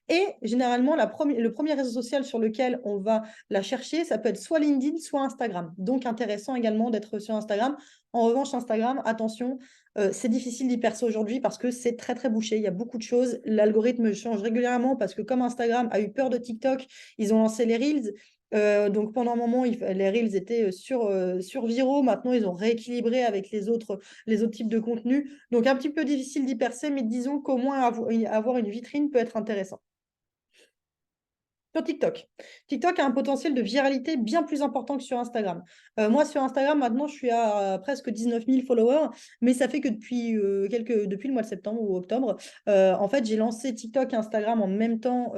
Et généralement, le premier réseau social sur lequel on va la chercher, ça peut être soit LinkedIn, soit Instagram. Donc, intéressant également d'être sur Instagram. En revanche, Instagram, attention, c'est difficile d'y percer aujourd'hui parce que c'est très, très bouché. Il y a beaucoup de choses. L'algorithme change régulièrement parce que comme Instagram a eu peur de TikTok, ils ont lancé les Reels. Donc, pendant un moment, les Reels étaient sur viraux. Maintenant, ils ont rééquilibré avec les autres types de contenus. Donc, un petit peu difficile d'y percer, mais disons qu'au moins avoir une vitrine peut être intéressant. Sur TikTok. TikTok a un potentiel de viralité bien plus important que sur Instagram. Moi, sur Instagram, maintenant, je suis à presque 19 000 followers, mais ça fait que depuis le mois de septembre ou octobre, en fait, j'ai lancé TikTok et Instagram en même temps,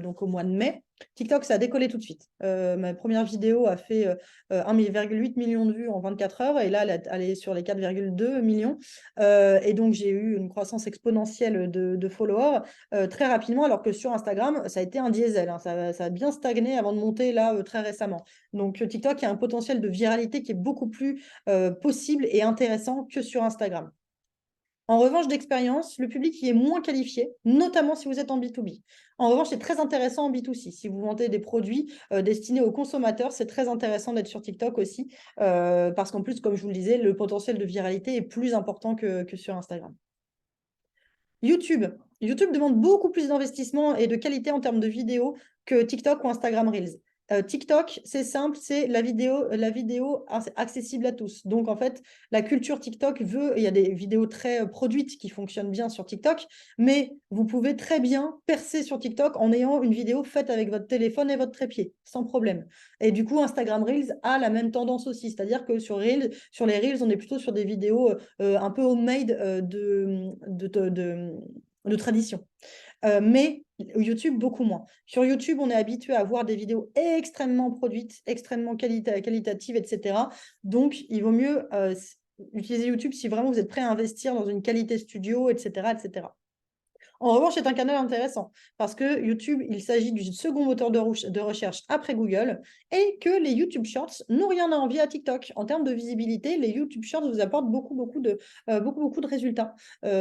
donc au mois de mai. TikTok, ça a décollé tout de suite. Ma première vidéo a fait 1,8 million de vues en 24 heures et là, elle est sur les 4,2 millions. Et donc, j'ai eu une croissance exponentielle de followers très rapidement, alors que sur Instagram, ça a été un diesel. Hein. Ça a bien stagné avant de monter là très récemment. Donc, TikTok a un potentiel de viralité qui est beaucoup plus possible et intéressant que sur Instagram. En revanche, d'expérience, le public y est moins qualifié, notamment si vous êtes en B2B. En revanche, c'est très intéressant en B2C. Si vous vendez des produits destinés aux consommateurs, c'est très intéressant d'être sur TikTok aussi, parce qu'en plus, comme je vous le disais, le potentiel de viralité est plus important que sur Instagram. YouTube. YouTube demande beaucoup plus d'investissement et de qualité en termes de vidéos que TikTok ou Instagram Reels. TikTok, c'est simple, c'est la vidéo accessible à tous. Donc, en fait, la culture TikTok il y a des vidéos très produites qui fonctionnent bien sur TikTok, mais vous pouvez très bien percer sur TikTok en ayant une vidéo faite avec votre téléphone et votre trépied, sans problème. Et du coup, Instagram Reels a la même tendance aussi, c'est-à-dire que sur les Reels, on est plutôt sur des vidéos un peu homemade de tradition. Mais YouTube, beaucoup moins. Sur YouTube, on est habitué à voir des vidéos extrêmement produites, extrêmement qualitatives, etc. Donc, il vaut mieux utiliser YouTube si vraiment vous êtes prêt à investir dans une qualité studio, etc., etc. En revanche, c'est un canal intéressant parce que YouTube, il s'agit du second moteur de recherche après Google et que les YouTube Shorts n'ont rien à envier à TikTok. En termes de visibilité, les YouTube Shorts vous apportent beaucoup de résultats.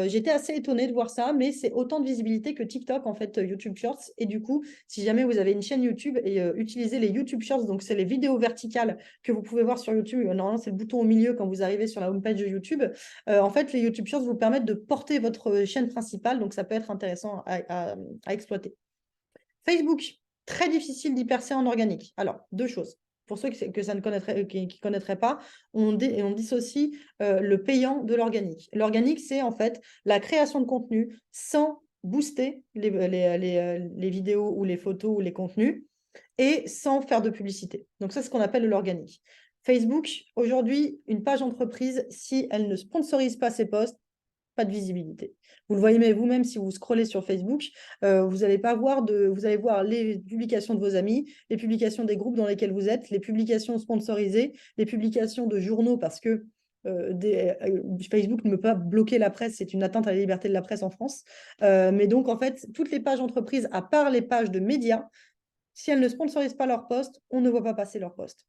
J'étais assez étonnée de voir ça, mais c'est autant de visibilité que TikTok, en fait, YouTube Shorts. Et du coup, si jamais vous avez une chaîne YouTube et utilisez les YouTube Shorts, donc c'est les vidéos verticales que vous pouvez voir sur YouTube. Normalement, c'est le bouton au milieu quand vous arrivez sur la homepage de YouTube. En fait, les YouTube Shorts vous permettent de porter votre chaîne principale, donc ça peut être intéressant à exploiter. Facebook, très difficile d'y percer en organique. Alors, deux choses. Pour ceux qui ne connaîtraient pas, on dissocie le payant de l'organique. L'organique, c'est en fait la création de contenu sans booster les vidéos ou les photos ou les contenus et sans faire de publicité. Donc ça, c'est ce qu'on appelle l'organique. Facebook, aujourd'hui, une page entreprise, si elle ne sponsorise pas ses posts, pas de visibilité. Vous le voyez vous-même si vous scrollez sur Facebook, vous allez voir les publications de vos amis, les publications des groupes dans lesquels vous êtes, les publications sponsorisées, les publications de journaux parce que Facebook ne peut pas bloquer la presse, c'est une atteinte à la liberté de la presse en France. Mais donc, en fait, toutes les pages entreprises, à part les pages de médias, si elles ne sponsorisent pas leur poste, on ne voit pas passer leur poste.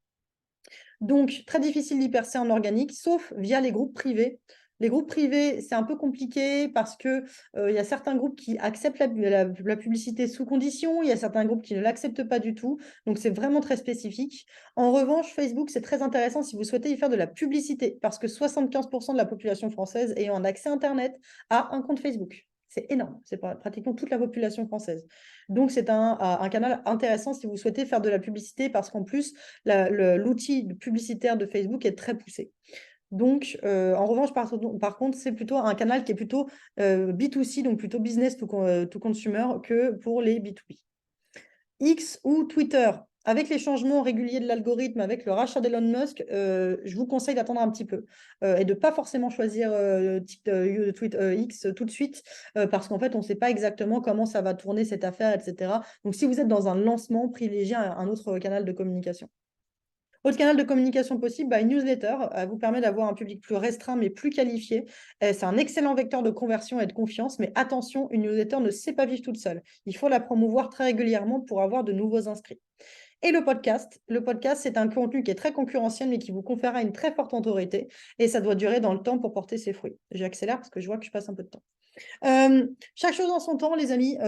Donc, très difficile d'y percer en organique, sauf via les groupes privés. Les groupes privés, c'est un peu compliqué parce que il y a certains groupes qui acceptent la publicité sous condition, il y a certains groupes qui ne l'acceptent pas du tout. Donc, c'est vraiment très spécifique. En revanche, Facebook, c'est très intéressant si vous souhaitez y faire de la publicité parce que 75% de la population française ayant un accès Internet a un compte Facebook. C'est énorme, c'est pratiquement toute la population française. Donc, c'est un canal intéressant si vous souhaitez faire de la publicité parce qu'en plus, l'outil publicitaire de Facebook est très poussé. Donc, en revanche, par contre, c'est plutôt un canal qui est plutôt B2C, donc plutôt business to consumer, que pour les B2B. X ou Twitter, avec les changements réguliers de l'algorithme, avec le rachat d'Elon Musk, je vous conseille d'attendre un petit peu et de ne pas forcément choisir X tout de suite parce qu'en fait, on ne sait pas exactement comment ça va tourner cette affaire, etc. Donc, si vous êtes dans un lancement, privilégiez un autre canal de communication. Autre canal de communication possible, une newsletter vous permet d'avoir un public plus restreint mais plus qualifié. C'est un excellent vecteur de conversion et de confiance, mais attention, une newsletter ne sait pas vivre toute seule. Il faut la promouvoir très régulièrement pour avoir de nouveaux inscrits. Et le podcast, c'est un contenu qui est très concurrentiel, mais qui vous conférera une très forte autorité. Et ça doit durer dans le temps pour porter ses fruits. J'accélère parce que je vois que je passe un peu de temps. Chaque chose en son temps, les amis.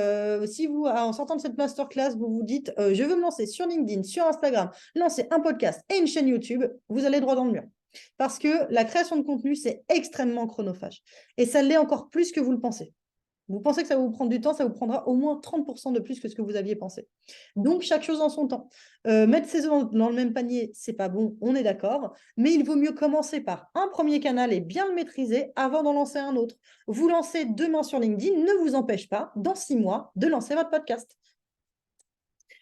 Si vous, en sortant de cette masterclass, vous vous dites je veux me lancer sur LinkedIn, sur Instagram, lancer un podcast et une chaîne YouTube, vous allez droit dans le mur. Parce que la création de contenu, c'est extrêmement chronophage. Et ça l'est encore plus que vous le pensez. Vous pensez que ça va vous prendre du temps, ça vous prendra au moins 30% de plus que ce que vous aviez pensé. Donc, chaque chose en son temps. Mettre ses œufs dans le même panier, c'est pas bon, on est d'accord, mais il vaut mieux commencer par un premier canal et bien le maîtriser avant d'en lancer un autre. Vous lancez demain sur LinkedIn ne vous empêche pas, dans 6 mois, de lancer votre podcast.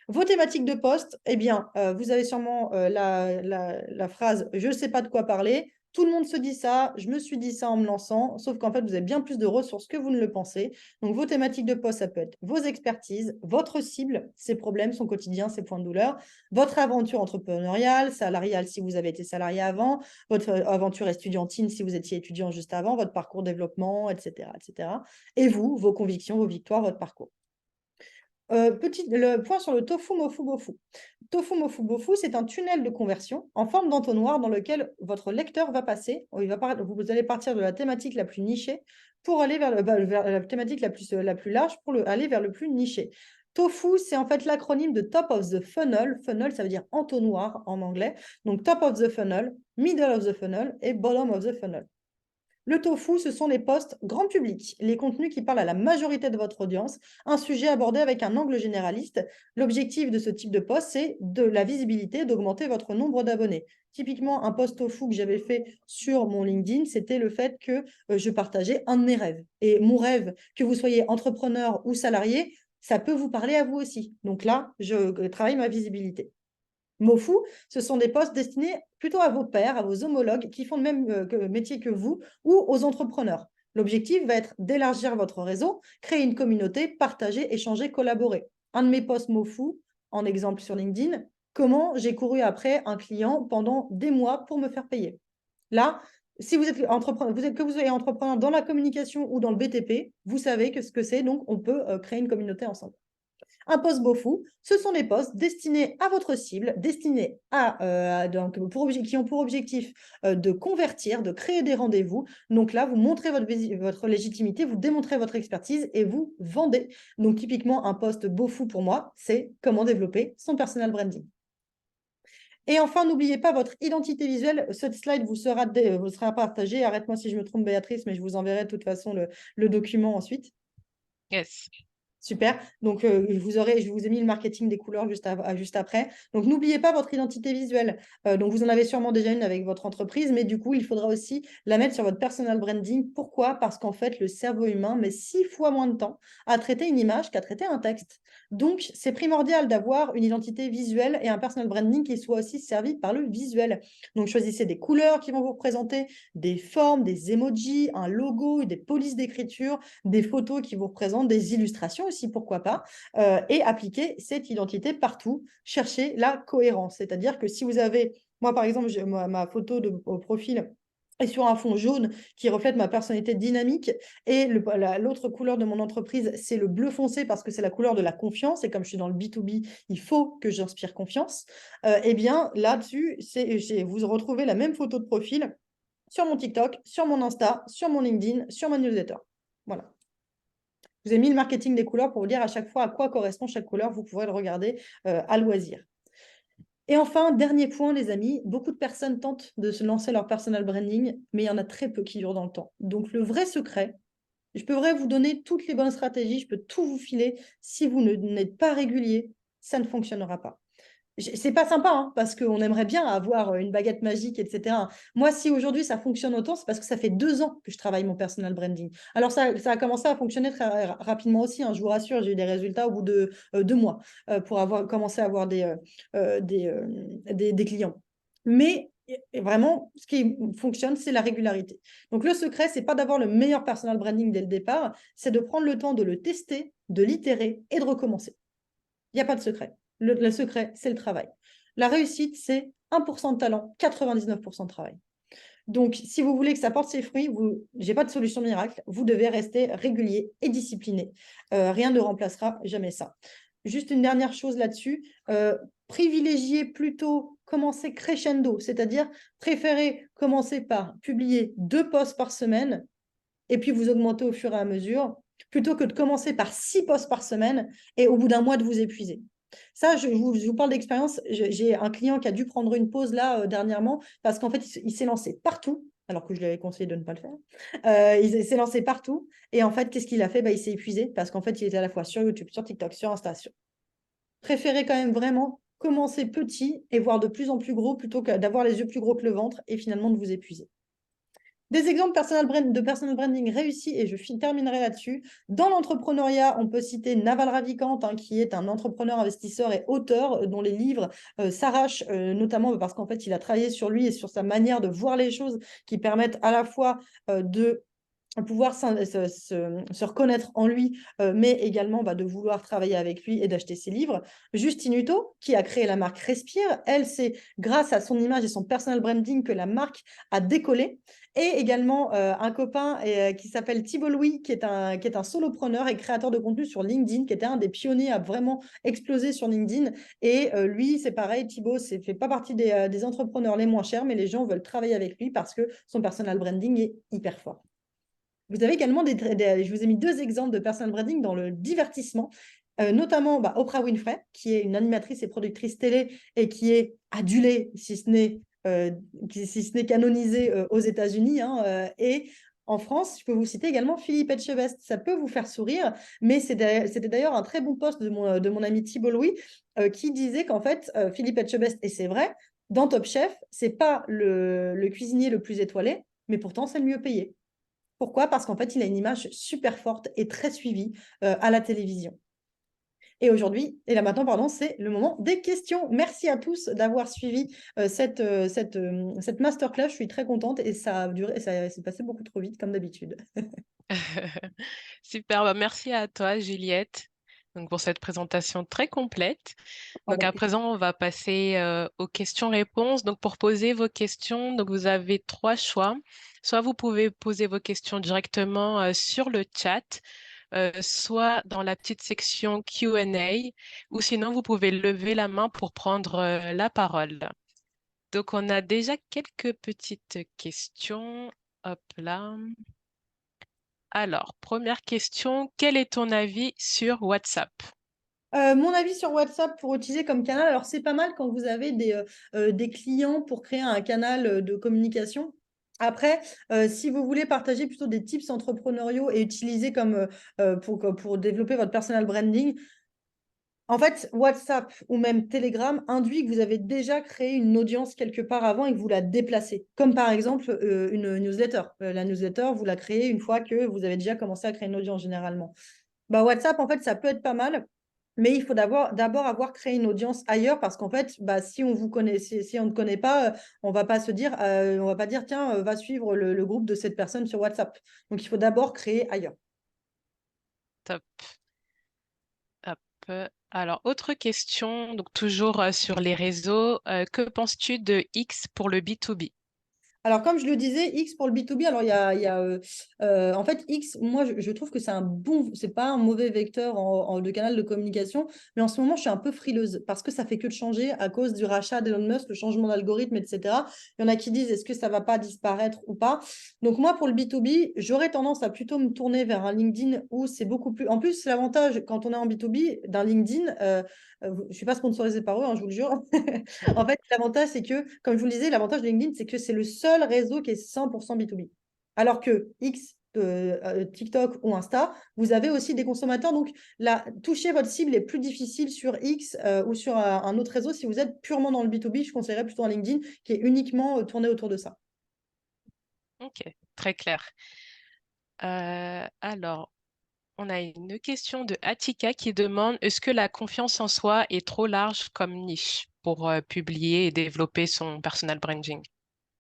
Vos thématiques de poste, eh bien, vous avez sûrement la phrase « je ne sais pas de quoi parler ». Tout le monde se dit ça, je me suis dit ça en me lançant, sauf qu'en fait, vous avez bien plus de ressources que vous ne le pensez. Donc, vos thématiques de poste, ça peut être vos expertises, votre cible, ses problèmes, son quotidien, ses points de douleur, votre aventure entrepreneuriale, salariale si vous avez été salarié avant, votre aventure estudiantine si vous étiez étudiant juste avant, votre parcours développement, etc., etc. Et vous, vos convictions, vos victoires, votre parcours. Le point sur le tofu mofu bofu. Tofu mofu bofu, c'est un tunnel de conversion en forme d'entonnoir dans lequel votre lecteur va passer. Vous allez partir de la thématique la plus nichée pour aller vers la thématique la plus large pour aller vers le plus niché. Tofu, c'est en fait l'acronyme de Top of the Funnel. Funnel, ça veut dire entonnoir en anglais. Donc, Top of the Funnel, Middle of the Funnel et Bottom of the Funnel. Le tofu, ce sont les posts grand public, les contenus qui parlent à la majorité de votre audience, un sujet abordé avec un angle généraliste. L'objectif de ce type de post, c'est de la visibilité, d'augmenter votre nombre d'abonnés. Typiquement, un post tofu que j'avais fait sur mon LinkedIn, c'était le fait que je partageais un de mes rêves. Et mon rêve, que vous soyez entrepreneur ou salarié, ça peut vous parler à vous aussi. Donc là, je travaille ma visibilité. Mofu, ce sont des postes destinés plutôt à vos pairs, à vos homologues qui font le même métier que vous ou aux entrepreneurs. L'objectif va être d'élargir votre réseau, créer une communauté, partager, échanger, collaborer. Un de mes posts Mofu, en exemple sur LinkedIn, comment j'ai couru après un client pendant des mois pour me faire payer. Là, si vous êtes entrepreneur, que vous soyez entrepreneur dans la communication ou dans le BTP, vous savez ce que c'est, donc on peut créer une communauté ensemble. Un post Bofu, ce sont les posts destinés à votre cible, destinés qui ont pour objectif de convertir, de créer des rendez-vous. Donc là, vous montrez votre légitimité, vous démontrez votre expertise et vous vendez. Donc typiquement, un post Bofu pour moi, c'est comment développer son personal branding. Et enfin, n'oubliez pas votre identité visuelle. Ce slide vous sera partagé. Arrête-moi si je me trompe, Béatrice, mais je vous enverrai de toute façon le document ensuite. Yes. Super. Donc, je vous ai mis le marketing des couleurs juste après. Donc, n'oubliez pas votre identité visuelle. Donc, vous en avez sûrement déjà une avec votre entreprise, mais du coup, il faudra aussi la mettre sur votre personal branding. Pourquoi? Parce qu'en fait, le cerveau humain met 6 fois moins de temps à traiter une image qu'à traiter un texte. Donc, c'est primordial d'avoir une identité visuelle et un personal branding qui soit aussi servi par le visuel. Donc, choisissez des couleurs qui vont vous représenter, des formes, des emojis, un logo, des polices d'écriture, des photos qui vous représentent, des illustrations aussi, pourquoi pas, et appliquer cette identité partout. Cherchez la cohérence, c'est-à-dire que si vous avez, moi par exemple, ma photo au profil est sur un fond jaune qui reflète ma personnalité dynamique et l'autre couleur de mon entreprise, c'est le bleu foncé parce que c'est la couleur de la confiance et comme je suis dans le B2B, il faut que j'inspire confiance. Eh bien, là-dessus, vous retrouvez la même photo de profil sur mon TikTok, sur mon Insta, sur mon LinkedIn, sur ma newsletter. Voilà. Je vous ai mis le marketing des couleurs pour vous dire à chaque fois à quoi correspond chaque couleur. Vous pourrez le regarder à loisir. Et enfin, dernier point, les amis, beaucoup de personnes tentent de se lancer leur personal branding, mais il y en a très peu qui durent dans le temps. Donc, le vrai secret, je pourrais vous donner toutes les bonnes stratégies, je peux tout vous filer. Si vous n'êtes pas régulier, ça ne fonctionnera pas. C'est pas sympa, hein, parce qu'on aimerait bien avoir une baguette magique, etc. Moi, si aujourd'hui ça fonctionne autant, c'est parce que ça fait 2 ans que je travaille mon personal branding. Alors, ça a commencé à fonctionner très rapidement aussi, hein, je vous rassure, j'ai eu des résultats au bout de 2 mois pour avoir commencé à avoir des clients. Mais vraiment, ce qui fonctionne, c'est la régularité. Donc, le secret, c'est pas d'avoir le meilleur personal branding dès le départ, c'est de prendre le temps de le tester, de l'itérer et de recommencer. Il n'y a pas de secret. Le secret, c'est le travail. La réussite, c'est 1% de talent, 99% de travail. Donc, si vous voulez que ça porte ses fruits, je n'ai pas de solution miracle. Vous devez rester régulier et discipliné. Rien ne remplacera jamais ça. Juste une dernière chose là-dessus. Privilégiez plutôt commencer crescendo, c'est-à-dire préférez commencer par publier 2 posts par semaine et puis vous augmentez au fur et à mesure, plutôt que de commencer par 6 posts par semaine et au bout d'un mois de vous épuiser. Ça, je vous parle d'expérience. J'ai un client qui a dû prendre une pause là dernièrement parce qu'en fait, il s'est lancé partout, alors que je lui avais conseillé de ne pas le faire. Il s'est lancé partout. Et en fait, qu'est-ce qu'il a fait? Il s'est épuisé parce qu'en fait, il était à la fois sur YouTube, sur TikTok, sur Insta. Préférez quand même vraiment commencer petit et voir de plus en plus gros plutôt que d'avoir les yeux plus gros que le ventre et finalement de vous épuiser. Des exemples de personal branding réussis, et je terminerai là-dessus. Dans l'entrepreneuriat, on peut citer Naval Ravikant, hein, qui est un entrepreneur, investisseur et auteur dont les livres s'arrachent, notamment parce qu'en fait, il a travaillé sur lui et sur sa manière de voir les choses qui permettent à la fois de pouvoir se reconnaître en lui, mais également de vouloir travailler avec lui et d'acheter ses livres. Justine Hutto, qui a créé la marque Respire, elle, c'est grâce à son image et son personal branding que la marque a décollé. Et également un copain qui s'appelle Thibault Louis, qui est un solopreneur et créateur de contenu sur LinkedIn, qui était un des pionniers à vraiment exploser sur LinkedIn. Et lui, c'est pareil, Thibault ne fait pas partie des entrepreneurs les moins chers, mais les gens veulent travailler avec lui parce que son personal branding est hyper fort. Vous avez également je vous ai mis 2 exemples de personal branding dans le divertissement, notamment Oprah Winfrey, qui est une animatrice et productrice télé et qui est adulée, si ce n'est canonisée aux États-Unis. Hein, et en France, je peux vous citer également Philippe Etchebest. Ça peut vous faire sourire, mais c'était d'ailleurs un très bon post de mon ami Thibault Louis qui disait qu'en fait, Philippe Etchebest, et c'est vrai, dans Top Chef, c'est pas le cuisinier le plus étoilé, mais pourtant c'est le mieux payé. Pourquoi? Parce qu'en fait, il a une image super forte et très suivie à la télévision. Et aujourd'hui, et là maintenant, pardon, c'est le moment des questions. Merci à tous d'avoir suivi cette masterclass. Je suis très contente et ça a duré, ça s'est passé beaucoup trop vite, comme d'habitude. Super, merci à toi, Juliette, donc pour cette présentation très complète. Donc à Avec présent, on va passer aux questions-réponses. Donc pour poser vos questions, donc vous avez 3 choix. Soit vous pouvez poser vos questions directement sur le chat, soit dans la petite section Q&A, ou sinon vous pouvez lever la main pour prendre la parole. Donc on a déjà quelques petites questions. Hop là. Alors, première question, quel est ton avis sur WhatsApp? Mon avis sur WhatsApp pour utiliser comme canal, alors c'est pas mal quand vous avez des clients pour créer un canal de communication. Après, si vous voulez partager plutôt des tips entrepreneuriaux et utiliser pour développer votre personal branding, en fait, WhatsApp ou même Telegram induit que vous avez déjà créé une audience quelque part avant et que vous la déplacez. Comme par exemple une newsletter. La newsletter, vous la créez une fois que vous avez déjà commencé à créer une audience généralement. WhatsApp, en fait, ça peut être pas mal, mais il faut d'abord avoir créé une audience ailleurs parce qu'en fait, si on vous connaît, si on ne connaît pas, on va pas on va pas dire, tiens, va suivre le groupe de cette personne sur WhatsApp. Donc, il faut d'abord créer ailleurs. Top. Hop. Alors, autre question, donc toujours sur les réseaux. Que penses-tu de X pour le B2B? Alors, comme je le disais, X pour le B2B, alors en fait, X, moi, je trouve que c'est pas un mauvais vecteur de canal de communication, mais en ce moment, je suis un peu frileuse parce que ça fait que de changer à cause du rachat d'Elon Musk, le changement d'algorithme, etc. Il y en a qui disent, est-ce que ça va pas disparaître ou pas? Donc, moi, pour le B2B, j'aurais tendance à plutôt me tourner vers un LinkedIn où c'est beaucoup plus. En plus, l'avantage quand on est en B2B d'un LinkedIn, je ne suis pas sponsorisée par eux, hein, je vous le jure. En fait, l'avantage, c'est que, comme je vous le disais, l'avantage de LinkedIn, c'est que c'est le seul réseau qui est 100% B2B. Alors que X, TikTok ou Insta, vous avez aussi des consommateurs. Donc, toucher votre cible est plus difficile sur X ou sur un autre réseau. Si vous êtes purement dans le B2B, je conseillerais plutôt un LinkedIn qui est uniquement tourné autour de ça. Ok, très clair. Alors, on a une question de Atika qui demande, est-ce que la confiance en soi est trop large comme niche pour publier et développer son personal branding?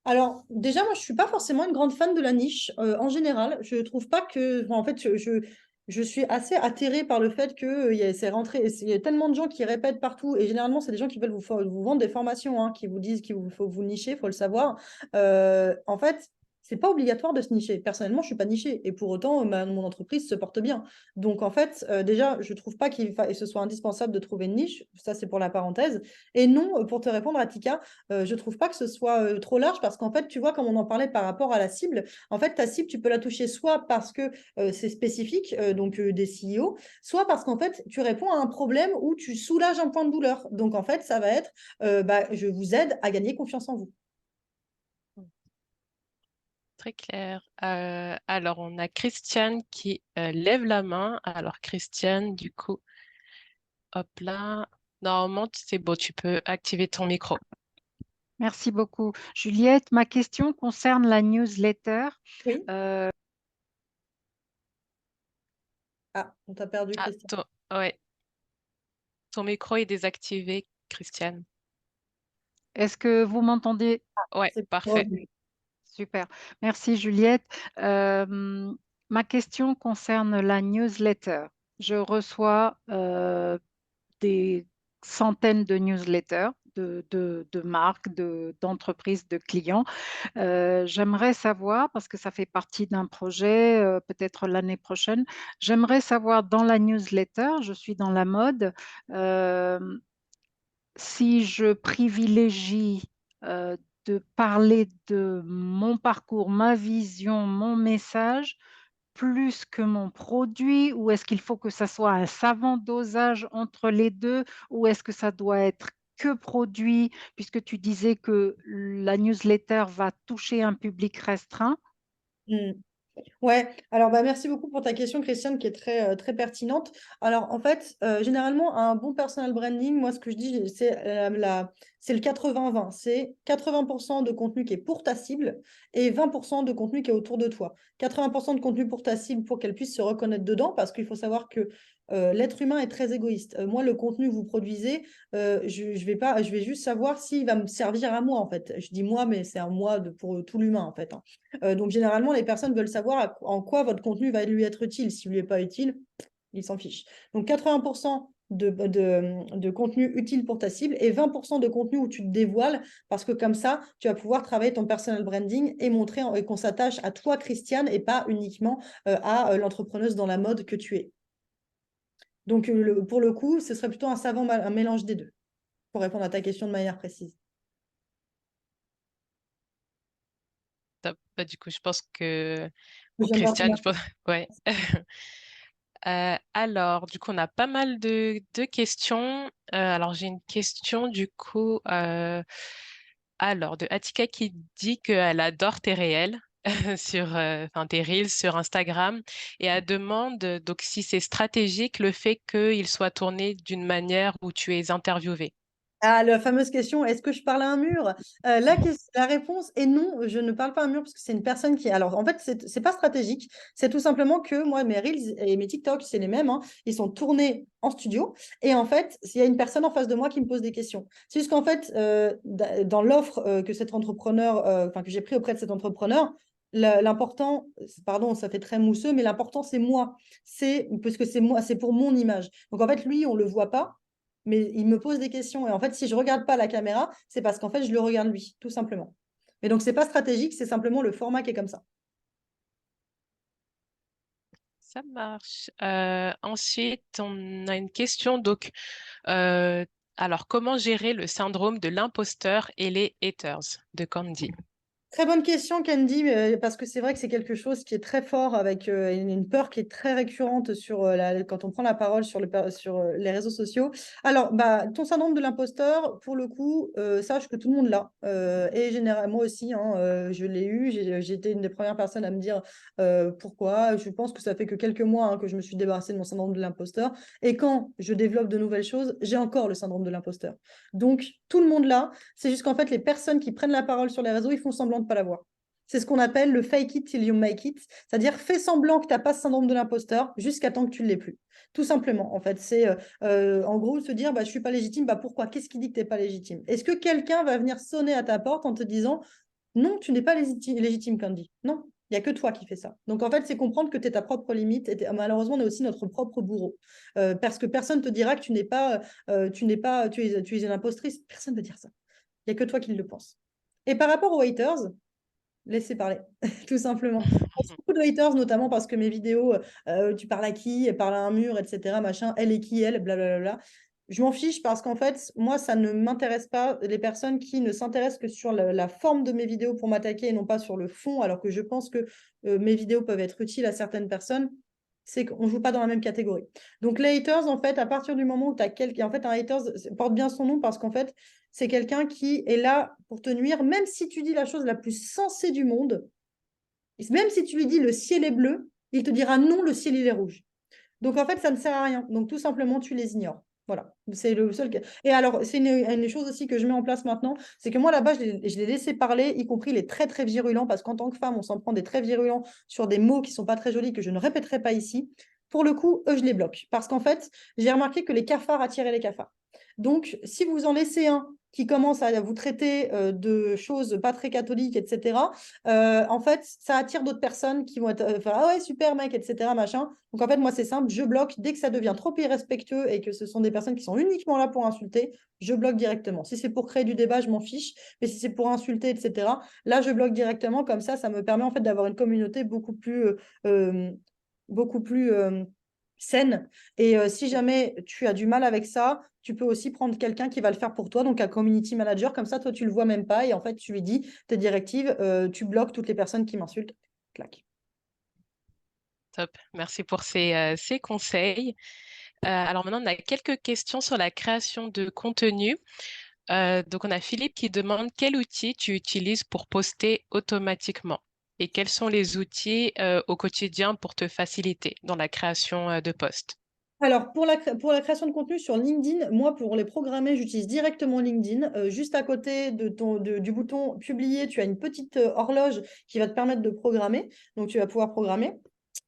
Alors, déjà, moi, je ne suis pas forcément une grande fan de la niche en général. Je ne trouve pas que. Enfin, en fait, je suis assez atterrée par le fait que c'est rentré. Il y a tellement de gens qui répètent partout. Et généralement, c'est des gens qui veulent vous vendre des formations, hein, qui vous disent qu'il faut vous nicher, il faut le savoir. En fait, c'est pas obligatoire de se nicher. Personnellement, je ne suis pas nichée. Et pour autant, mon entreprise se porte bien. Donc, en fait, déjà, je ne trouve pas ce soit indispensable de trouver une niche. Ça, c'est pour la parenthèse. Et non, pour te répondre, Atika, je ne trouve pas que ce soit trop large parce qu'en fait, tu vois, comme on en parlait par rapport à la cible, en fait, ta cible, tu peux la toucher soit parce que c'est spécifique, donc des CEO, soit parce qu'en fait, tu réponds à un problème où tu soulages un point de douleur. Donc, en fait, ça va être, je vous aide à gagner confiance en vous. Très clair. Alors, on a Christiane qui lève la main. Alors, Christiane, du coup, hop là. Normalement, c'est beau, tu peux activer ton micro. Merci beaucoup. Juliette, ma question concerne la newsletter. Oui. Euh, Ah, on t'a perdu, Ah, Christian. ouais, ton micro est désactivé, Christiane. Est-ce que vous m'entendez? Ouais, C'est parfait. bon. Super. Merci, Juliette. Euh, Ma question concerne la newsletter. Je reçois des centaines de newsletters de marques, d'entreprises, de clients. J'aimerais savoir, parce que ça fait partie d'un projet, peut-être l'année prochaine, j'aimerais savoir dans la newsletter, je suis dans la mode, euh, si je privilégie de parler de mon parcours, ma vision, mon message, plus que mon produit, ou est-ce qu'il faut que ça soit un savant dosage entre les deux, ou est-ce que ça doit être que produit, puisque tu disais que la newsletter va toucher un public restreint. Hmm. Ouais, alors merci beaucoup pour ta question, Christiane, qui est très pertinente. Alors, en fait, généralement, un bon personal branding, moi, ce que je dis, c'est le 80-20. C'est 80% de contenu qui est pour ta cible et 20% de contenu qui est autour de toi. 80% de contenu pour ta cible pour qu'elle puisse se reconnaître dedans, parce qu'il faut savoir que l'être humain est très égoïste. Moi, le contenu que vous produisez, je vais juste savoir s'il va me servir à moi, en fait. Je dis moi, mais c'est un moi pour tout l'humain, en fait, hein. Donc, généralement, les personnes veulent savoir en quoi votre contenu va lui être utile. S'il lui est pas utile, ils s'en fichent. Donc, 80% de contenu utile pour ta cible et 20% de contenu où tu te dévoiles parce que comme ça, tu vas pouvoir travailler ton personal branding et montrer et qu'on s'attache à toi, Christiane, et pas uniquement à l'entrepreneuse dans la mode que tu es. Donc, pour le coup, ce serait plutôt un mélange des deux pour répondre à ta question de manière précise. Top. Bah, du coup, je pense que Je pour viens de voir ton Christiane, message. ouais. Alors, du coup, on a pas mal de questions. Alors, j'ai une question, du coup, alors, de Atika qui dit qu'elle adore tes réels enfin, tes reels sur Instagram et elle demande donc si c'est stratégique le fait qu'ils soient tournés d'une manière où tu es interviewé. Ah, la fameuse question, est-ce que je parle à un mur? La réponse est non, je ne parle pas à un mur parce que c'est une personne qui... Alors, en fait, c'est pas stratégique. C'est tout simplement que moi, mes Reels et mes TikTok, c'est les mêmes, hein. Ils sont tournés en studio. Et en fait, il y a une personne en face de moi qui me pose des questions. C'est juste qu'en fait, dans l'offre que cet entrepreneur, enfin, que j'ai pris auprès de cet entrepreneur, l'important, pardon, ça fait très mousseux, mais l'important, c'est moi. Parce que c'est moi, c'est pour mon image. Donc, en fait, lui, on le voit pas mais il me pose des questions. Et en fait, si je regarde pas la caméra, c'est parce qu'en fait, je le regarde lui, tout simplement. Et donc, ce n'est pas stratégique, c'est simplement le format qui est comme ça. Ça marche. Ensuite, on a une question. Donc, alors, comment gérer le syndrome de l'imposteur et les haters de Candy? Très bonne question, Candy, parce que c'est vrai que c'est quelque chose qui est très fort avec une peur qui est très récurrente sur quand on prend la parole sur les réseaux sociaux. Alors, bah, ton syndrome de l'imposteur, pour le coup, sache que tout le monde l'a. Et généralement, moi aussi, hein, je l'ai eu. J'ai été une des premières personnes à me dire pourquoi. Je pense que ça fait que quelques mois hein, que je me suis débarrassée de mon syndrome de l'imposteur. Et quand je développe de nouvelles choses, j'ai encore le syndrome de l'imposteur. Donc, tout le monde l'a. C'est juste qu'en fait, les personnes qui prennent la parole sur les réseaux, ils font semblant de ne pas l'avoir. C'est ce qu'on appelle le fake it till you make it, c'est-à-dire fais semblant que tu n'as pas ce syndrome de l'imposteur jusqu'à temps que tu ne l'aies plus. Tout simplement, en fait, c'est en gros se dire bah, je ne suis pas légitime, bah, pourquoi? Qu'est-ce qui dit que tu n'es pas légitime? Est-ce que quelqu'un va venir sonner à ta porte en te disant non, tu n'es pas légitime, Candy? Non, il n'y a que toi qui fais ça. Donc, en fait, c'est comprendre que tu es ta propre limite. Et malheureusement, on est aussi notre propre bourreau. Parce que personne ne te dira que tu n'es pas, tu es une impostrice. Personne ne va dire ça. Il n'y a que toi qui le penses. Et par rapport aux haters, laissez parler, tout simplement. J'ai beaucoup de haters, notamment parce que mes vidéos, tu parles à qui? Elle parle à un mur, etc. Machin. Elle est qui, elle? Blablabla. Je m'en fiche parce qu'en fait, moi, ça ne m'intéresse pas. Les personnes qui ne s'intéressent que sur la forme de mes vidéos pour m'attaquer et non pas sur le fond, alors que je pense que mes vidéos peuvent être utiles à certaines personnes, c'est qu'on ne joue pas dans la même catégorie. Donc, les haters, en fait, à partir du moment où tu as quelqu'un. En fait, un haters porte bien son nom parce qu'en fait, c'est quelqu'un qui est là pour te nuire, même si tu dis la chose la plus sensée du monde, même si tu lui dis le ciel est bleu, il te dira non, le ciel il est rouge. Donc en fait, ça ne sert à rien. Donc tout simplement, tu les ignores. Voilà, c'est le seul cas. Et alors, c'est une chose aussi que je mets en place maintenant, c'est que moi là-bas, je les laissé parler, y compris les très très virulents, parce qu'en tant que femme, on s'en prend des très virulents sur des mots qui sont pas très jolis, que je ne répéterai pas ici. Pour le coup, eux, je les bloque. Parce qu'en fait, j'ai remarqué que les cafards attiraient les cafards. Donc, si vous en laissez un qui commence à vous traiter de choses pas très catholiques, etc., en fait, ça attire d'autres personnes qui vont être ah ouais, super mec, etc. Machin. Donc en fait, moi, c'est simple, je bloque dès que ça devient trop irrespectueux et que ce sont des personnes qui sont uniquement là pour insulter, je bloque directement. Si c'est pour créer du débat, je m'en fiche, mais si c'est pour insulter, etc., là, je bloque directement. Comme ça me permet en fait d'avoir une communauté euh, beaucoup plus saine. Et si jamais tu as du mal avec ça, tu peux aussi prendre quelqu'un qui va le faire pour toi, donc un community manager, comme ça, toi, tu le vois même pas, et en fait, tu lui dis tes directives, tu bloques toutes les personnes qui m'insultent. Clac. Top. Merci pour ces conseils. Alors maintenant, on a quelques questions sur la création de contenu. Donc, on a Philippe qui demande quel outil tu utilises pour poster automatiquement et quels sont les outils au quotidien pour te faciliter dans la création de posts. Alors, pour la création de contenu sur LinkedIn, moi, pour les programmer, j'utilise directement LinkedIn. Juste à côté du bouton publier, tu as une petite horloge qui va te permettre de programmer. Donc, tu vas pouvoir programmer.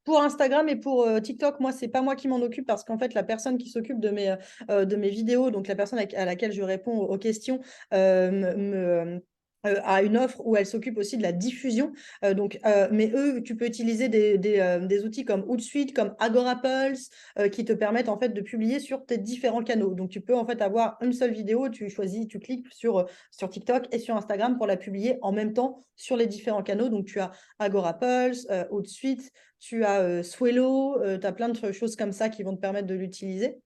Pour Instagram et pour TikTok, moi, c'est pas moi qui m'en occupe parce qu'en fait, la personne qui s'occupe de mes vidéos, donc la personne à laquelle je réponds aux questions, a une offre où elle s'occupe aussi de la diffusion. Mais eux, tu peux utiliser des outils comme Hootsuite, comme Agorapulse, qui te permettent en fait de publier sur tes différents canaux. Donc, tu peux en fait avoir une seule vidéo, tu choisis, tu cliques sur TikTok et sur Instagram pour la publier en même temps sur les différents canaux. Donc, tu as Agorapulse, Hootsuite, tu as Swello, tu as plein de choses comme ça qui vont te permettre de l'utiliser.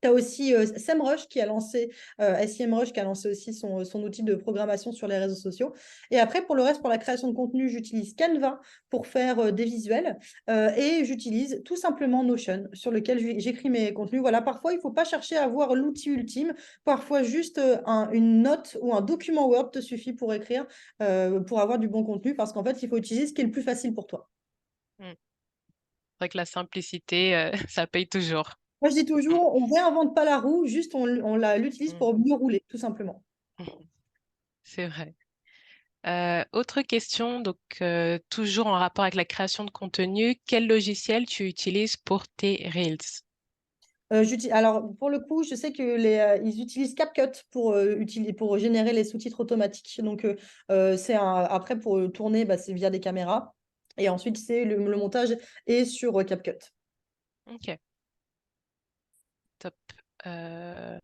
Tu as aussi SEMrush qui a lancé, SEMrush qui a lancé aussi son outil de programmation sur les réseaux sociaux. Et après, pour le reste, pour la création de contenu, j'utilise Canva pour faire des visuels et j'utilise tout simplement Notion sur lequel j'écris mes contenus. Voilà, parfois, il ne faut pas chercher à avoir l'outil ultime. Parfois, juste une note ou un document Word te suffit pour écrire, pour avoir du bon contenu parce qu'en fait, il faut utiliser ce qui est le plus facile pour toi. Mm. C'est vrai que la simplicité, ça paye toujours. Moi, je dis Mm, toujours, on ne réinvente pas la roue, juste on l'utilise mm, pour mieux rouler, tout simplement. mm. C'est vrai. Autre question, donc toujours en rapport avec la création de contenu, quel logiciel tu utilises pour tes Reels? Alors, pour le coup, je sais que ils utilisent CapCut pour générer les sous-titres automatiques. Donc, après, pour tourner, bah, c'est via des caméras. Et ensuite, c'est le montage est sur CapCut. Ok, top. Euh,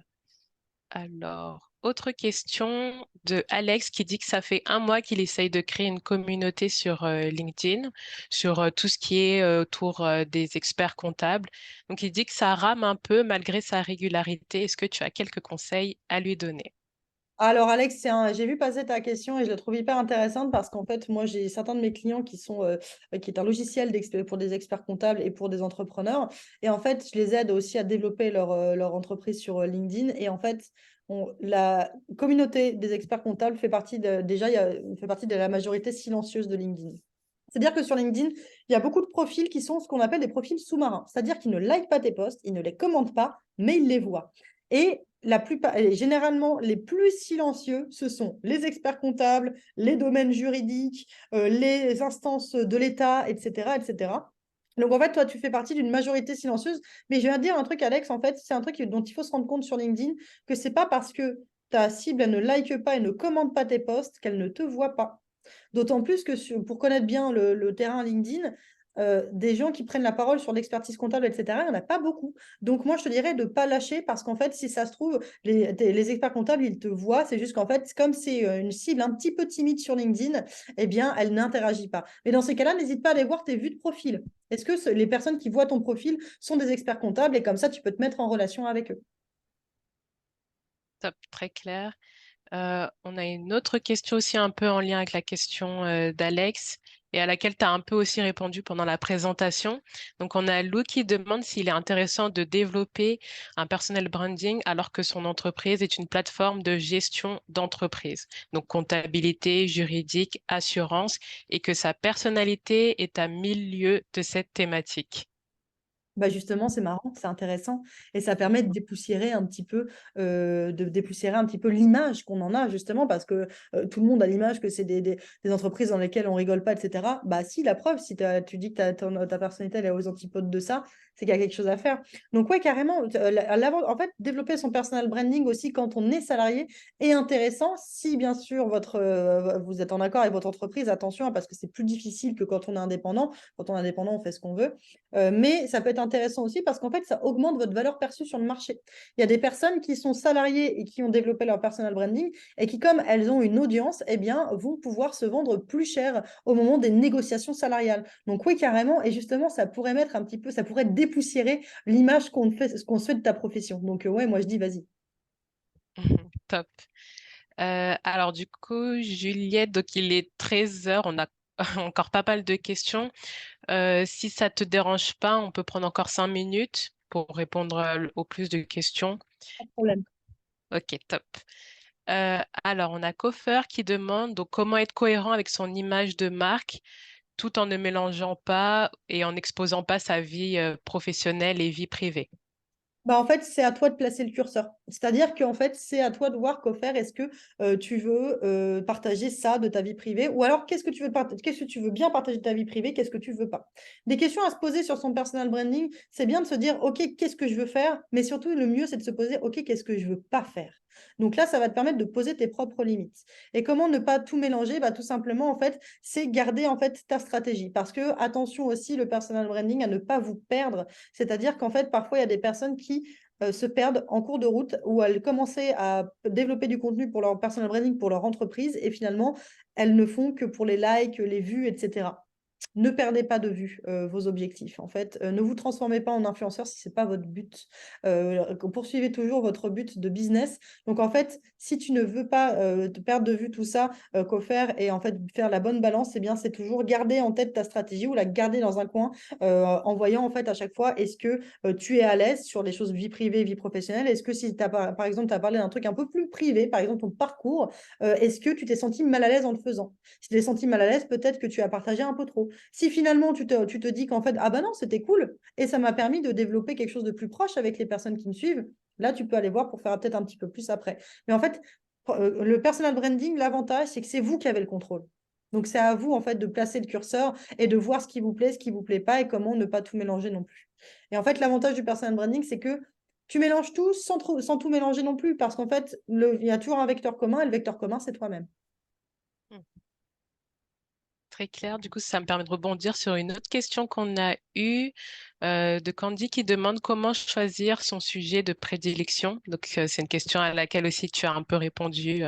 alors, autre question de Alex qui dit que ça fait 1 mois qu'il essaye de créer une communauté sur LinkedIn, sur tout ce qui est autour des experts comptables. Donc, il dit que ça rame un peu malgré sa régularité. Est-ce que tu as quelques conseils à lui donner? Alors Alex, j'ai vu passer ta question et je la trouve hyper intéressante parce qu'en fait, moi, j'ai certains de mes clients qui est un logiciel pour des experts comptables et pour des entrepreneurs. Et en fait, je les aide aussi à développer leur entreprise sur LinkedIn. Et en fait, la communauté des experts comptables fait partie fait partie de la majorité silencieuse de LinkedIn. C'est-à-dire que sur LinkedIn, il y a beaucoup de profils qui sont ce qu'on appelle des profils sous-marins. C'est-à-dire qu'ils ne likent pas tes posts, ils ne les commentent pas, mais ils les voient. Et généralement, les plus silencieux, ce sont les experts comptables, les domaines juridiques, les instances de l'État, etc., etc. Donc, en fait, toi, tu fais partie d'une majorité silencieuse. Mais je viens de dire un truc, Alex, en fait, c'est un truc dont il faut se rendre compte sur LinkedIn, que c'est pas parce que ta cible, elle ne like pas et ne commente pas tes posts qu'elle ne te voit pas. D'autant plus que pour connaître bien le terrain LinkedIn, des gens qui prennent la parole sur l'expertise comptable, etc., il n'y en a pas beaucoup. Donc, moi, je te dirais de ne pas lâcher parce qu'en fait, si ça se trouve, les experts comptables, ils te voient. C'est juste qu'en fait, comme c'est une cible un petit peu timide sur LinkedIn, eh bien, elle n'interagit pas. Mais dans ces cas-là, n'hésite pas à aller voir tes vues de profil. Est-ce que les personnes qui voient ton profil sont des experts comptables et comme ça, tu peux te mettre en relation avec eux? Top, très clair. On a une autre question aussi un peu en lien avec la question d'Alex et à laquelle tu as un peu aussi répondu pendant la présentation. Donc, on a Lou qui demande s'il est intéressant de développer un personal branding alors que son entreprise est une plateforme de gestion d'entreprise, donc comptabilité, juridique, assurance, et que sa personnalité est à 1000 lieues de cette thématique. Bah justement, c'est marrant, c'est intéressant et ça permet de dépoussiérer un petit peu l'image qu'on en a justement parce que tout le monde a l'image que c'est des entreprises dans lesquelles on rigole pas, etc. Bah si, la preuve, si tu dis que ta personnalité elle est aux antipodes de ça, c'est qu'il y a quelque chose à faire. Donc ouais, carrément, en fait, développer son personal branding aussi quand on est salarié est intéressant si bien sûr vous êtes en accord avec votre entreprise, attention, hein, parce que c'est plus difficile que quand on est indépendant. Quand on est indépendant, on fait ce qu'on veut. Mais ça peut être intéressant aussi parce qu'en fait, ça augmente votre valeur perçue sur le marché. Il y a des personnes qui sont salariées et qui ont développé leur personal branding et qui, comme elles ont une audience, eh bien, vont pouvoir se vendre plus cher au moment des négociations salariales. Donc oui, carrément. Et justement, ça pourrait mettre un petit peu, ça pourrait dépoussiérer l'image qu'on se fait de ta profession. Donc ouais, moi je dis vas-y. Top. Alors du coup, Juliette, donc il est 13 heures, on a encore pas mal de questions. Si ça te dérange pas, on peut prendre encore 5 minutes pour répondre au plus de questions. Pas de problème. Ok, top. Alors, on a Koffer qui demande donc comment être cohérent avec son image de marque tout en ne mélangeant pas et en n'exposant pas sa vie professionnelle et vie privée. Bah, en fait, c'est à toi de placer le curseur. C'est-à-dire qu'en fait, c'est à toi de voir qu'au faire, est-ce que tu veux partager ça de ta vie privée ou alors qu'est-ce que tu veux partager, qu'est-ce que tu veux bien partager de ta vie privée, qu'est-ce que tu veux pas. Des questions à se poser sur son personal branding, c'est bien de se dire, OK, qu'est-ce que je veux faire, mais surtout, le mieux, c'est de se poser, OK, qu'est-ce que je veux pas faire. Donc là, ça va te permettre de poser tes propres limites. Et comment ne pas tout mélanger? Bah, tout simplement, en fait, c'est garder en fait ta stratégie. Parce que, attention aussi, le personal branding, à ne pas vous perdre. C'est-à-dire qu'en fait, parfois, il y a des personnes qui se perdent en cours de route où elles commençaient à développer du contenu pour leur personal branding, pour leur entreprise, et finalement, elles ne font que pour les likes, les vues, etc. Ne perdez pas de vue vos objectifs. En fait, ne vous transformez pas en influenceur si ce n'est pas votre but. Poursuivez toujours votre but de business. Donc, en fait, si tu ne veux pas te perdre de vue tout ça, qu'au faire et en fait faire la bonne balance, eh bien, c'est toujours garder en tête ta stratégie ou la garder dans un coin en voyant en fait à chaque fois est-ce que tu es à l'aise sur les choses vie privée, vie professionnelle. Est-ce que si par exemple, tu as parlé d'un truc un peu plus privé, par exemple ton parcours, est-ce que tu t'es senti mal à l'aise en le faisant? Si tu t'es senti mal à l'aise, peut-être que tu as partagé un peu trop. Si finalement tu te dis qu'en fait, ah bah non, c'était cool et ça m'a permis de développer quelque chose de plus proche avec les personnes qui me suivent, là tu peux aller voir pour faire peut-être un petit peu plus après. Mais en fait, le personal branding, l'avantage, c'est que c'est vous qui avez le contrôle. Donc c'est à vous en fait de placer le curseur et de voir ce qui vous plaît pas et comment ne pas tout mélanger non plus. Et en fait, l'avantage du personal branding, c'est que tu mélanges tout sans tout mélanger non plus parce qu'en fait, il y a toujours un vecteur commun et le vecteur commun, c'est toi-même. Hmm, Très clair. Du coup, ça me permet de rebondir sur une autre question qu'on a eue de Candy qui demande comment choisir son sujet de prédilection. Donc, c'est une question à laquelle aussi tu as un peu répondu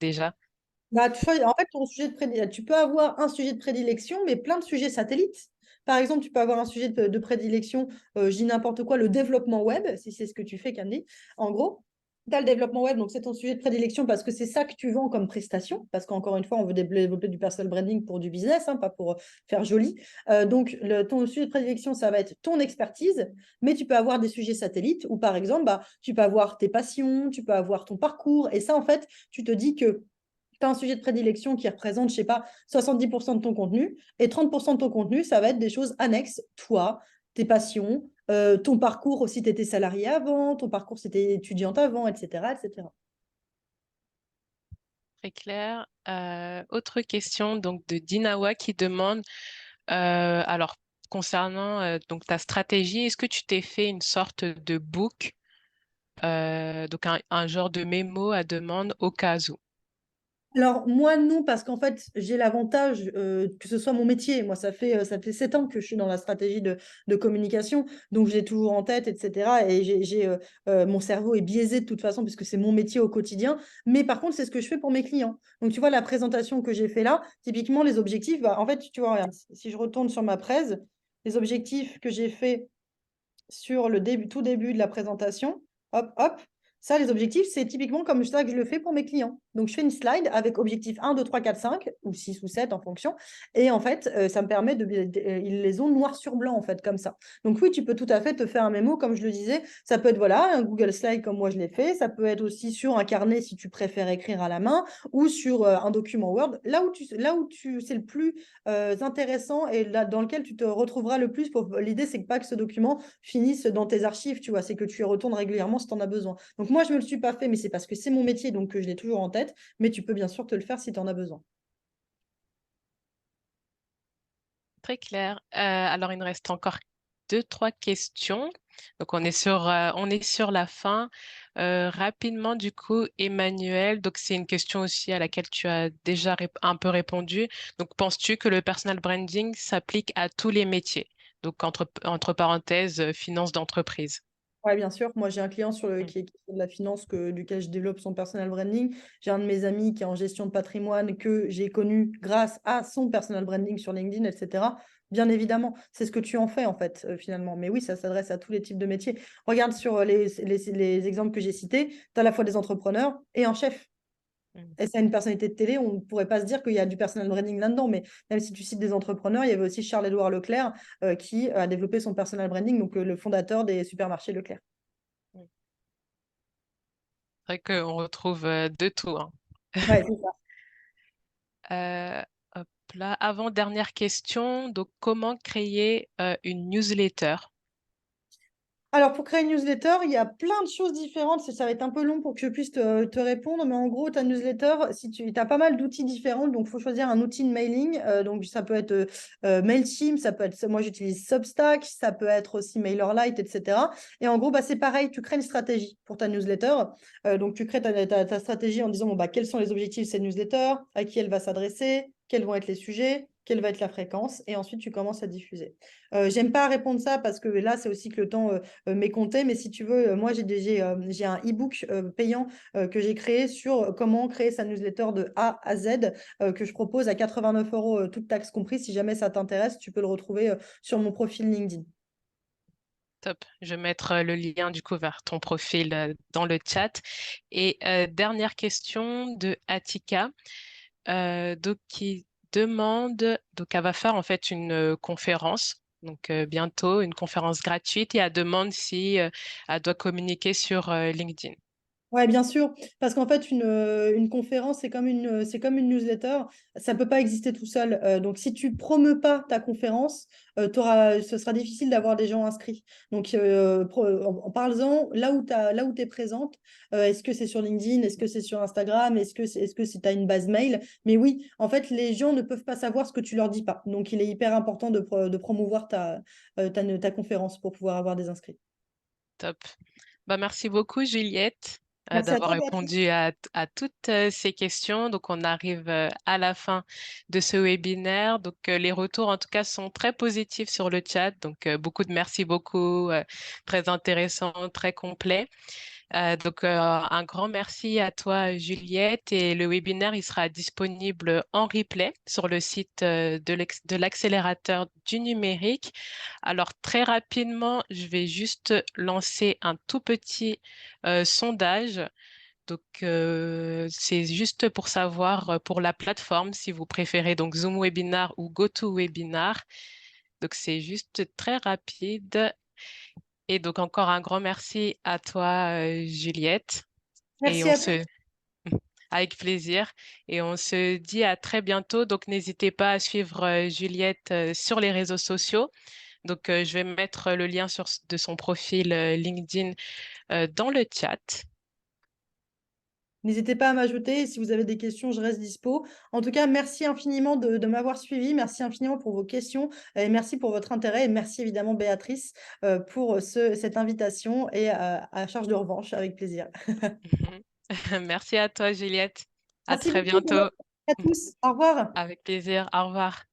déjà. Bah, en fait, tu peux avoir un sujet de prédilection, mais plein de sujets satellites. Par exemple, tu peux avoir un sujet de prédilection, je dis n'importe quoi, le développement web, si c'est ce que tu fais, Candy. En gros, tu as le développement web, donc c'est ton sujet de prédilection parce que c'est ça que tu vends comme prestation. Parce qu'encore une fois, on veut développer du personal branding pour du business, hein, pas pour faire joli. Donc, ton sujet de prédilection, ça va être ton expertise, mais tu peux avoir des sujets satellites où, par exemple, bah, tu peux avoir tes passions, tu peux avoir ton parcours. Et ça, en fait, tu te dis que tu as un sujet de prédilection qui représente, je sais pas, 70% de ton contenu, et 30% de ton contenu, ça va être des choses annexes, toi, tes passions, ton parcours aussi, tu étais salarié avant, ton parcours, c'était étudiante avant, etc., etc. Très clair. Autre question donc de Dinawa qui demande alors concernant donc ta stratégie, est-ce que tu t'es fait une sorte de book, donc un genre de mémo à demande au cas où? Alors, moi, non, parce qu'en fait, j'ai l'avantage que ce soit mon métier. Moi, ça fait 7 ans que je suis dans la stratégie de communication, donc je l'ai toujours en tête, etc. Et mon cerveau est biaisé de toute façon, puisque c'est mon métier au quotidien. Mais par contre, c'est ce que je fais pour mes clients. Donc, tu vois, la présentation que j'ai fait là, typiquement, les objectifs, bah, en fait, tu vois, regarde, si je retourne sur ma presse, les objectifs que j'ai fait sur le début, tout début de la présentation, hop, hop. Ça, les objectifs, c'est typiquement comme ça que je le fais pour mes clients. Donc, je fais une slide avec objectif 1, 2, 3, 4, 5, ou 6 ou 7 en fonction. Et en fait, ça me permet ils les ont noir sur blanc, en fait, comme ça. Donc, oui, tu peux tout à fait te faire un mémo, comme je le disais. Ça peut être, voilà, un Google Slide comme moi je l'ai fait. Ça peut être aussi sur un carnet si tu préfères écrire à la main ou sur un document Word. C'est le plus intéressant et là, dans lequel tu te retrouveras le plus. L'idée, c'est pas que ce document finisse dans tes archives, tu vois, c'est que tu y retournes régulièrement si tu en as besoin. Donc moi, je me le suis pas fait, mais c'est parce que c'est mon métier, donc que je l'ai toujours en tête, mais tu peux bien sûr te le faire si tu en as besoin. Très clair. Alors, il nous reste encore deux, trois questions. Donc, on est sur la fin. Rapidement, du coup, Emmanuel, donc c'est une question aussi à laquelle tu as déjà un peu répondu. Donc, penses-tu que le personal branding s'applique à tous les métiers? Donc, entre parenthèses, finance d'entreprise. Oui, bien sûr. Moi, j'ai un client Mm. qui est de la finance duquel je développe son personal branding. J'ai un de mes amis qui est en gestion de patrimoine que j'ai connu grâce à son personal branding sur LinkedIn, etc. Bien évidemment, c'est ce que tu en fais en fait, finalement. Mais oui, ça s'adresse à tous les types de métiers. Regarde sur les exemples que j'ai cités, tu as à la fois des entrepreneurs et un chef. Mm. Et c'est une personnalité de télé, on ne pourrait pas se dire qu'il y a du personal branding là-dedans, mais même si tu cites des entrepreneurs, il y avait aussi Charles-Édouard Leclerc qui a développé son personal branding, donc le fondateur des supermarchés Leclerc. Mm. C'est vrai qu'on retrouve de tout, hein. Ouais, c'est ça. Euh, hop là, avant-dernière question. Donc, comment créer une newsletter? Alors, pour créer une newsletter, il y a plein de choses différentes. Ça va être un peu long pour que je puisse te répondre, mais en gros, ta newsletter, si tu as pas mal d'outils différents, donc il faut choisir un outil de mailing. Donc, ça peut être Mailchimp, ça peut être, moi j'utilise Substack, ça peut être aussi MailerLite, etc. Et en gros, bah, c'est pareil, tu crées une stratégie pour ta newsletter. Donc, tu crées ta stratégie en disant bon, bah, quels sont les objectifs de cette newsletter, à qui elle va s'adresser, quels vont être les sujets, quelle va être la fréquence, et ensuite tu commences à diffuser. J'aime pas répondre ça parce que là, c'est aussi que le temps m'est compté, mais si tu veux, moi j'ai un e-book payant que j'ai créé sur comment créer sa newsletter de A à Z que je propose à 89 euros, toutes taxes comprises. Si jamais ça t'intéresse, tu peux le retrouver sur mon profil LinkedIn. Top. Je vais mettre le lien du coup vers ton profil dans le chat. Et dernière question de Atika, donc qui demande, donc elle va faire en fait une conférence, donc bientôt une conférence gratuite et elle demande si elle doit communiquer sur LinkedIn. Ouais, bien sûr, parce qu'en fait, une conférence, c'est comme une newsletter, ça ne peut pas exister tout seul. Donc, si tu ne promeus pas ta conférence, ce sera difficile d'avoir des gens inscrits. Donc, en parle-en là où tu es présente. Est-ce que c'est sur LinkedIn? Est-ce que c'est sur Instagram? Est-ce que tu as une base mail? Mais oui, en fait, les gens ne peuvent pas savoir ce que tu leur dis pas. Donc, il est hyper important de promouvoir ta conférence pour pouvoir avoir des inscrits. Top. Bah, merci beaucoup, Juliette. Merci à d'avoir toi, Béatrice. répondu à toutes ces questions. Donc, on arrive à la fin de ce webinaire. Donc, les retours, en tout cas, sont très positifs sur le chat. Donc, beaucoup de merci beaucoup, très intéressant, très complet. Un grand merci à toi, Juliette. Et le webinaire, il sera disponible en replay sur le site de l'accélérateur du numérique. Alors, très rapidement, je vais juste lancer un tout petit sondage. Donc, c'est juste pour savoir pour la plateforme si vous préférez donc Zoom Webinar ou GoToWebinar. Donc, c'est juste très rapide. Et donc, encore un grand merci à toi, Juliette. Et Merci on à toi. se, avec plaisir. Et on se dit à très bientôt. Donc, n'hésitez pas à suivre Juliette sur les réseaux sociaux. Donc, je vais mettre le lien de son profil LinkedIn dans le chat. N'hésitez pas à m'ajouter. Si vous avez des questions, je reste dispo. En tout cas, merci infiniment de m'avoir suivi. Merci infiniment pour vos questions et merci pour votre intérêt. Et merci évidemment, Béatrice, pour cette invitation et à charge de revanche, avec plaisir. Merci à toi, Juliette. À Merci très beaucoup bientôt. à tous. Au revoir. Avec plaisir. Au revoir.